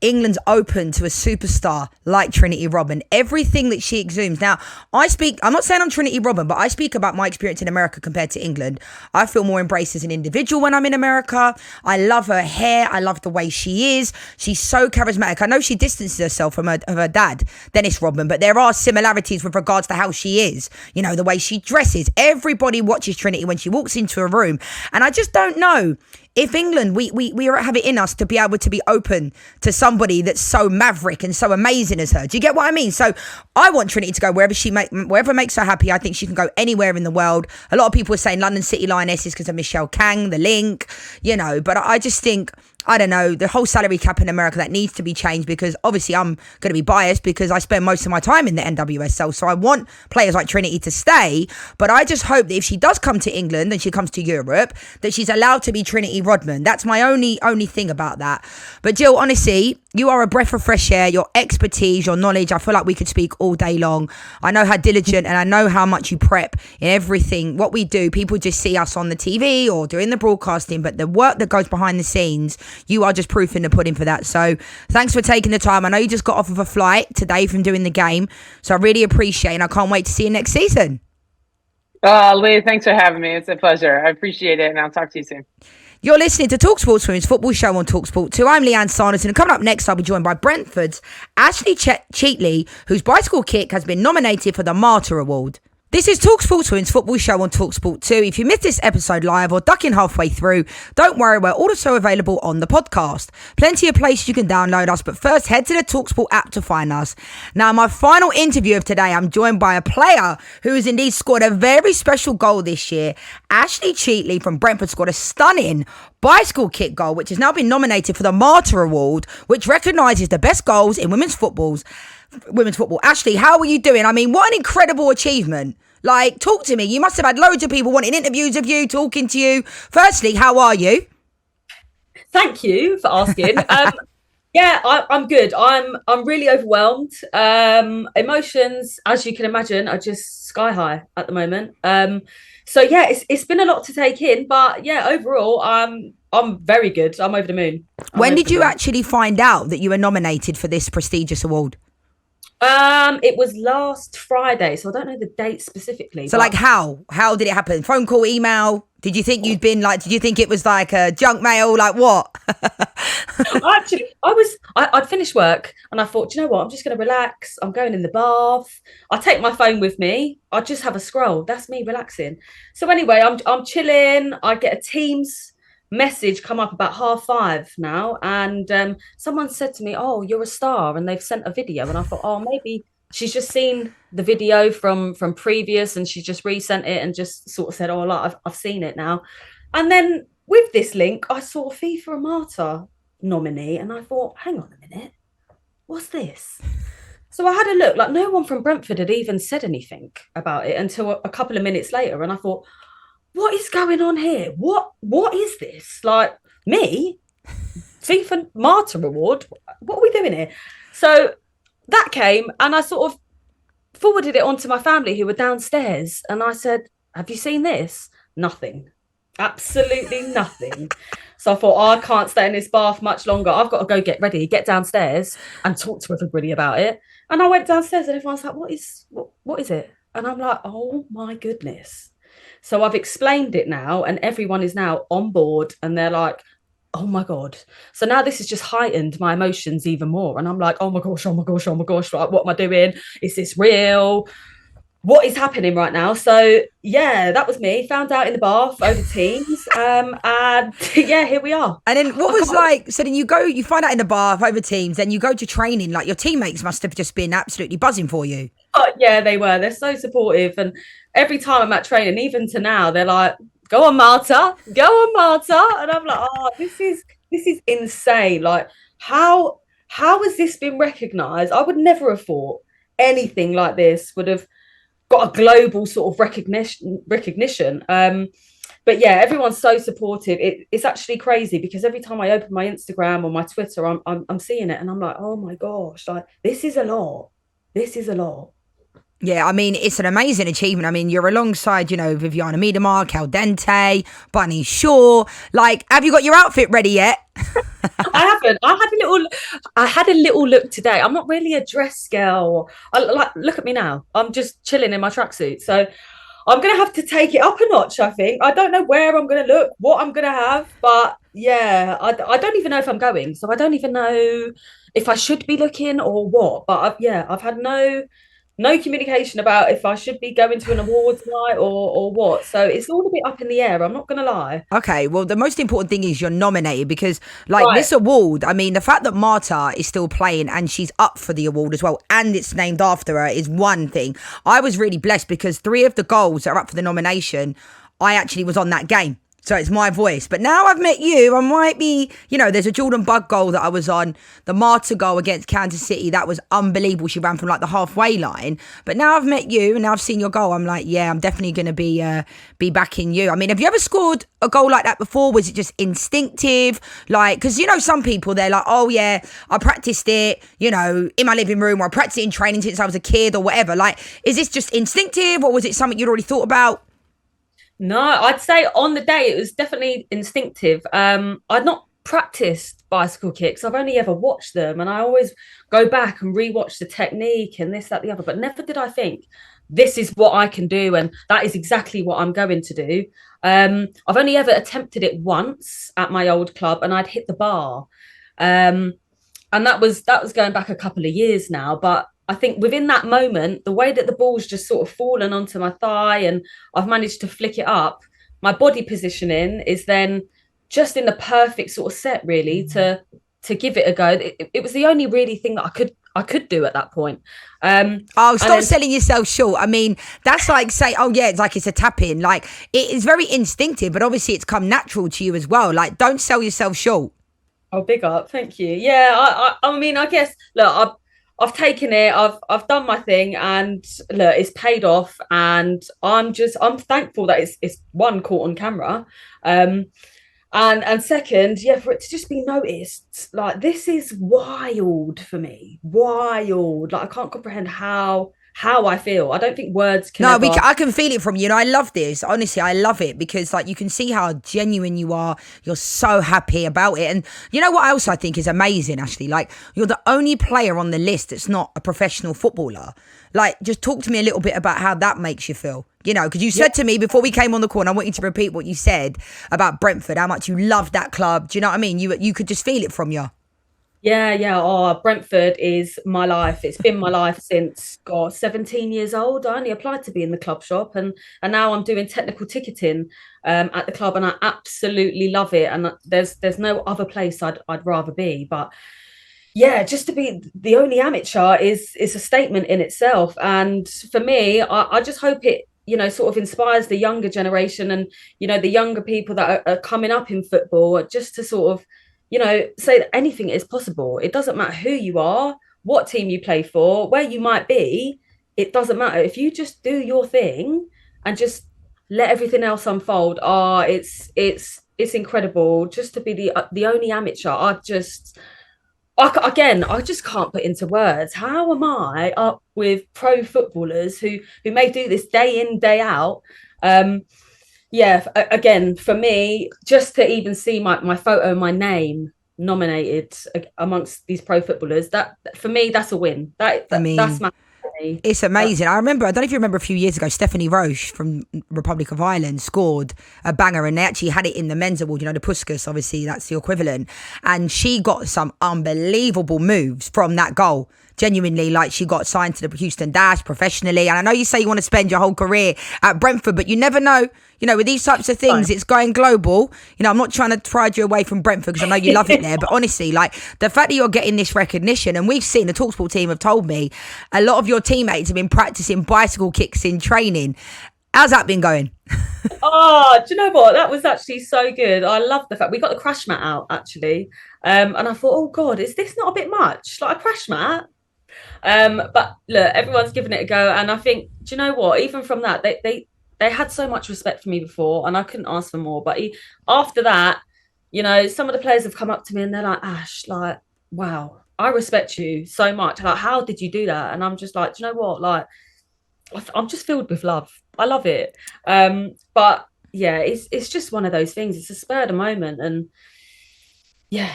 England's open to a superstar like Trinity Rodman. Everything that she exudes. Now, I'm not saying I'm Trinity Rodman, but I speak about my experience in America compared to England. I feel more embraced as an individual when I'm in America. I love her hair. I love the way she is. She's so charismatic. I know she distances herself from her dad, Dennis Rodman, but there are similarities with regards to how she is. The way she dresses. Everybody watches Trinity when she walks into a room. And I just don't know if England, we have it in us to be able to be open to somebody that's so maverick and so amazing as her. Do you get what I mean? So I want Trinity to go wherever makes her happy. I think she can go anywhere in the world. A lot of people are saying London City Lionesses because of Michelle Kang, the link, but I just think, I don't know, the whole salary cap in America, that needs to be changed, because obviously I'm going to be biased because I spend most of my time in the NWSL. So I want players like Trinity to stay, but I just hope that if she does come to England and she comes to Europe, that she's allowed to be Trinity Rodman. That's my only thing about that. But Jill, honestly, you are a breath of fresh air. Your expertise, your knowledge, I feel like we could speak all day long. I know how diligent and I know how much you prep in everything. What we do, people just see us on the TV or doing the broadcasting, but the work that goes behind the scenes, you are just proof in the pudding for that. So thanks for taking the time. I know you just got off of a flight today from doing the game, so I really appreciate it, and I can't wait to see you next season. Lee, thanks for having me. It's a pleasure. I appreciate it, and I'll talk to you soon. You're listening to talkSPORT's Women's Football Show on talkSPORT 2. I'm Lianne Sanderson, and coming up next, I'll be joined by Brentford's Ashleigh Cheatley, whose bicycle kick has been nominated for the Marta Award. This is talkSPORT's Women's Football Show on talkSPORT 2. If you missed this episode live or ducking halfway through, don't worry, we're also available on the podcast. Plenty of places you can download us, but first head to the talkSPORT app to find us. Now, my final interview of today, I'm joined by a player who has indeed scored a very special goal this year. Ashleigh Cheatley from Brentford scored a stunning bicycle kick goal, which has now been nominated for the Marta Award, which recognises the best goals in women's football. Ashleigh, how are you doing? I mean, what an incredible achievement. Like, talk to me. You must have had loads of people wanting interviews of you, talking to you. Firstly, how are you? Thank you for asking. I'm good. I'm really overwhelmed. Emotions, as you can imagine, are just sky high at the moment. It's been a lot to take in, but yeah, overall, I'm very good. I'm over the moon. When did you actually find out that you were nominated for this prestigious award? It was last Friday, so I don't know the date specifically. So, like, how did it happen? Phone call, email? Did you think you'd been like? Did you think it was like a junk mail? Like what? Actually, I'd finished work and I thought, you know what? I'm just going to relax. I'm going in the bath. I take my phone with me. I just have a scroll. That's me relaxing. So anyway, I'm chilling. I get a Teams message come up about 5:30 now, and someone said to me, "Oh, you're a star," and they've sent a video, and I thought, oh, maybe she's just seen the video from previous, and she just resent it and just sort of said, "Oh, look, I've seen it now." And then with this link, I saw FIFA and Marta nominee, and I thought, hang on a minute, what's this? So I had a look, like no one from Brentford had even said anything about it until a couple of minutes later, and I thought, what is going on here? What is this? Like, me? FIFA Marta Award? What are we doing here? So that came, and I sort of forwarded it on to my family who were downstairs, and I said, have you seen this? Nothing. Absolutely nothing. So I thought, I can't stay in this bath much longer. I've got to go get ready, get downstairs and talk to everybody about it. And I went downstairs and everyone's like, what is it? And I'm like, oh my goodness. So I've explained it now, and everyone is now on board, and they're like, oh my God. So now this has just heightened my emotions even more. And I'm like, oh my gosh, oh my gosh, oh my gosh. Like, what am I doing? Is this real? What is happening right now? So yeah, that was me. Found out in the bath over Teams, and yeah, here we are. And then what was like? So then you find out in the bath over Teams, then you go to training. Like, your teammates must have just been absolutely buzzing for you. Oh, yeah, they were. They're so supportive, and every time I'm at training, even to now, they're like, "Go on, Marta, go on, Marta," and I'm like, "Oh, this is insane! Like, how has this been recognised? I would never have thought anything like this would have got a global sort of recognition. But yeah, everyone's so supportive. It's actually crazy, because every time I open my Instagram or my Twitter, I'm seeing it, and I'm like, oh my gosh, like, this is a lot. Yeah, I mean, it's an amazing achievement. I mean, you're alongside, Viviana Miedema, Cal Dente, Bunny Shaw. Like, have you got your outfit ready yet? I haven't. I had a little look today. I'm not really a dress girl. Look at me now. I'm just chilling in my tracksuit. So I'm going to have to take it up a notch, I think. I don't know where I'm going to look, what I'm going to have. But yeah, I don't even know if I'm going. So I don't even know if I should be looking or what. But I've had no communication about if I should be going to an awards night or what. So it's all a bit up in the air. I'm not going to lie. Okay, well, the most important thing is you're nominated, because this award, I mean, the fact that Marta is still playing and she's up for the award as well, and it's named after her, is one thing. I was really blessed because 3 of the goals that are up for the nomination, I actually was on that game. So it's my voice. But now I've met you, I might be, there's a Jordan Bug goal that I was on, the Marta goal against Kansas City. That was unbelievable. She ran from like the halfway line. But now I've met you and now I've seen your goal. I'm like, yeah, I'm definitely going to be backing you. I mean, have you ever scored a goal like that before? Was it just instinctive? Like, because, some people, they're like, oh yeah, I practiced it, in my living room, or I practiced it in training since I was a kid or whatever. Like, is this just instinctive, or was it something you'd already thought about? No, I'd say on the day it was definitely instinctive. I'd not practiced bicycle kicks. I've only ever watched them, and I always go back and rewatch the technique and this, that, the other. But never did I think this is what I can do, and that is exactly what I'm going to do. I've only ever attempted it once at my old club, and I'd hit the bar, and that was going back a couple of years now. But I think within that moment, the way that the ball's just sort of fallen onto my thigh and I've managed to flick it up, my body positioning is then just in the perfect sort of set, really, to give it a go. It was the only really thing that I could do at that point. Stop selling yourself short. I mean, that's like say, oh yeah, it's like it's a tap in. Like, it is very instinctive, but obviously it's come natural to you as well. Like, don't sell yourself short. Oh, big up, thank you. Yeah, I mean, I guess, look, I've taken it, I've done my thing, and look, it's paid off, and I'm thankful that it's one caught on camera, and second, for it to just be noticed. Like, this is wild for me, wild. Like, I can't comprehend how I feel. I don't think words can. No, I can feel it from you. I love this. Honestly, I love it, because like, you can see how genuine you are. You're so happy about it. And you know what else I think is amazing, Ashleigh? Like, you're the only player on the list that's not a professional footballer. Like, just talk to me a little bit about how that makes you feel. Because you said to me before we came on the call, and I want you to repeat what you said about Brentford, how much you love that club. Do you know what I mean? You could just feel it from you. Yeah. Oh, Brentford is my life. It's been my life since, God, 17 years old. I only applied to be in the club shop, and now I'm doing technical ticketing at the club, and I absolutely love it. And there's no other place I'd rather be. But yeah, just to be the only amateur is a statement in itself. And for me, I just hope it, sort of inspires the younger generation and, the younger people that are coming up in football, just to sort of, say that anything is possible. It doesn't matter who you are, what team you play for, where you might be. It doesn't matter. If you just do your thing and just let everything else unfold. It's incredible just to be the only amateur. I just can't put into words. How am I up with pro footballers who may do this day in, day out? Again, for me, just to even see my photo, my name nominated amongst these pro footballers, that for me, that's a win. That's my. It's amazing. I don't know if you remember a few years ago, Stephanie Roche from Republic of Ireland scored a banger, and they actually had it in the men's award, the Puskas, obviously that's the equivalent. And she got some unbelievable moves from that goal. Genuinely, like, she got signed to the Houston Dash professionally. And I know you say you want to spend your whole career at Brentford, but you never know. With these types of things, it's going global. I'm not trying to pride you away from Brentford because I know you love it there. But honestly, like, the fact that you're getting this recognition, and we've seen, the talkSPORT team have told me, a lot of your teammates have been practicing bicycle kicks in training. How's that been going? Oh, do you know what? That was actually so good. I love the fact we got the crash mat out, actually. And I thought, oh God, is this not a bit much? Like a crash mat? But look, everyone's giving it a go. And I think, do you know what? Even from that, they had so much respect for me before, and I couldn't ask for more. But after that, some of the players have come up to me and they're like, Ash, like, wow, I respect you so much. Like, how did you do that? And I'm just like, do you know what? Like, I'm just filled with love. I love it. But yeah, it's just one of those things. It's a spur of the moment, and yeah.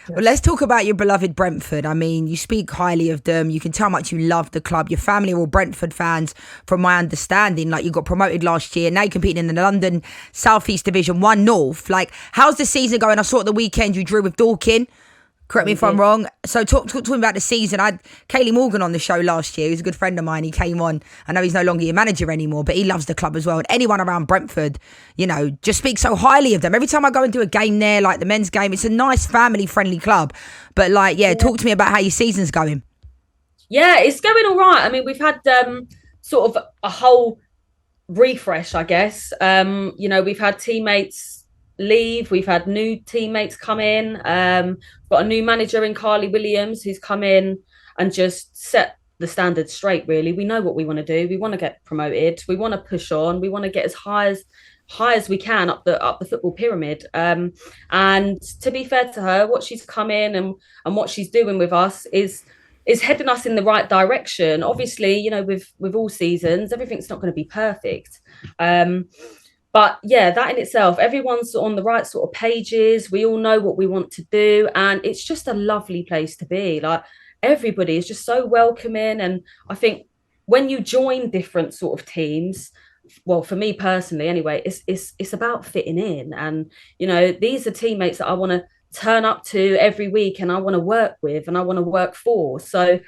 Well, let's talk about your beloved Brentford. I mean, you speak highly of them. You can tell how much you love the club. Your family are all Brentford fans, from my understanding. Like, you got promoted last year. Now you're competing in the London South East Division 1 North. Like, how's the season going? I saw at the weekend you drew with Dorking. Correct me if I'm wrong. So talk to me about the season. I had Kaylee Morgan on the show last year. He's a good friend of mine. He came on. I know he's no longer your manager anymore, but he loves the club as well. And anyone around Brentford, just speaks so highly of them. Every time I go and do a game there, like the men's game, it's a nice family-friendly club. But talk to me about how your season's going. Yeah, it's going all right. I mean, we've had sort of a whole refresh, I guess. We've had teammates leave, we've had new teammates come in, we've got a new manager in Carly Williams who's come in and just set the standards straight. Really, we know what we want to do. We want to get promoted, we want to push on, we want to get as high as we can up the football pyramid. And to be fair to her, what she's come in and what she's doing with us is heading us in the right direction. Obviously, with all seasons, everything's not going to be perfect. But yeah, that in itself, everyone's on the right sort of pages. We all know what we want to do. And it's just a lovely place to be. Like, everybody is just so welcoming. And I think when you join different sort of teams, well, for me personally, anyway, it's about fitting in. And, these are teammates that I want to turn up to every week, and I want to work with, and I want to work for. So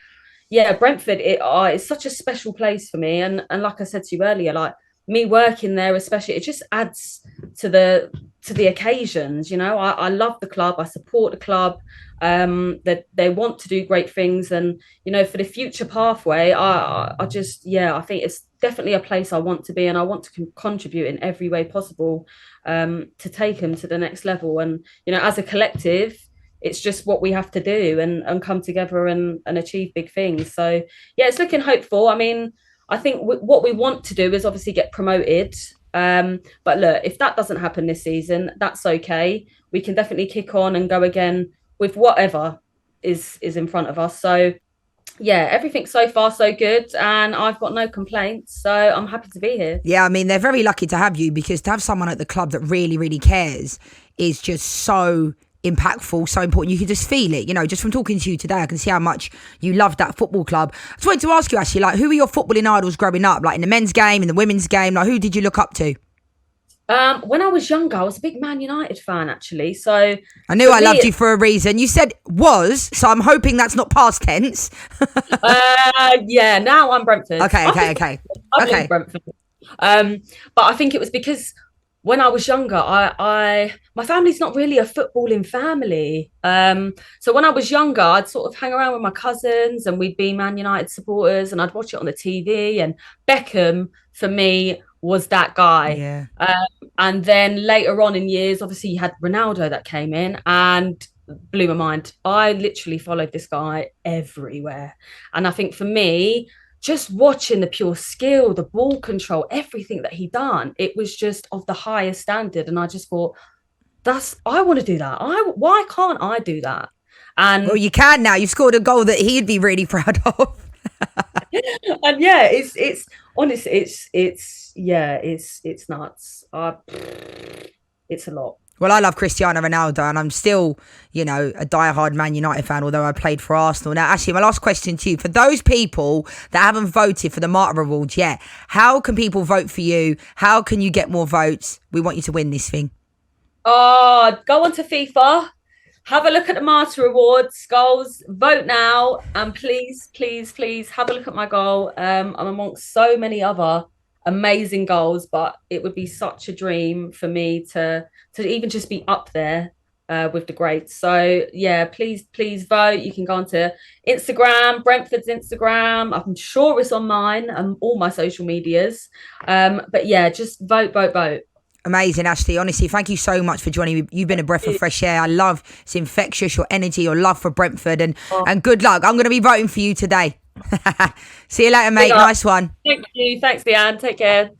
yeah, Brentford, it's such a special place for me. And like I said to you earlier, like, me working there, especially, it just adds to the occasions. I love the club. I support the club. That they want to do great things, and for the future pathway, I think it's definitely a place I want to be, and I want to contribute in every way possible to take them to the next level. And as a collective, it's just what we have to do and come together and achieve big things. So yeah, it's looking hopeful. I mean, I think what we want to do is obviously get promoted. But look, if that doesn't happen this season, that's okay. We can definitely kick on and go again with whatever is in front of us. So yeah, everything so far so good, and I've got no complaints. So I'm happy to be here. Yeah, I mean, they're very lucky to have you, because to have someone at the club that really, really cares is just so impactful, so important. You can just feel it, just from talking to you today. I can see how much you love that football club. I just wanted to ask you, Ashleigh, like, who were your footballing idols growing up, like in the men's game, in the women's game? Like, who did you look up to? When I was younger, I was a big Man United fan, actually. So I knew I loved you for a reason. You said was, so I'm hoping that's not past tense. Yeah, now I'm Brentford. Okay. Brentford. But I think it was because when I was younger, my family's not really a footballing family. So when I was younger, I'd sort of hang around with my cousins and we'd be Man United supporters and I'd watch it on the TV. And Beckham, for me, was that guy. Yeah. And then later on in years, obviously you had Ronaldo that came in and blew my mind. I literally followed this guy everywhere. And I think for me, just watching the pure skill, the ball control, everything that he done, it was just of the highest standard. And I just thought, I want to do that. Why can't I do that? And well, you can now. You've scored a goal that he'd be really proud of. and yeah, it's honestly, it's nuts. It's a lot. Well, I love Cristiano Ronaldo and I'm still, a diehard Man United fan, although I played for Arsenal. Now, actually, my last question to you, for those people that haven't voted for the Marta Awards yet, how can people vote for you? How can you get more votes? We want you to win this thing. Oh, go on to FIFA, have a look at the Marta Awards goals, vote now, and please, please, please have a look at my goal. I'm amongst so many other amazing goals, but it would be such a dream for me to even just be up there with the greats. So yeah, please vote. You can go onto Instagram, Brentford's Instagram. I'm sure it's on mine and all my social medias. But yeah, just vote. Amazing, Ashleigh. Honestly, thank you so much for joining me. You've been a breath of fresh air. I love it's infectious, your energy, your love for Brentford, and good luck. I'm going to be voting for you today. See you later, mate. Nice one. Thank you. Thanks, Lianne. Take care.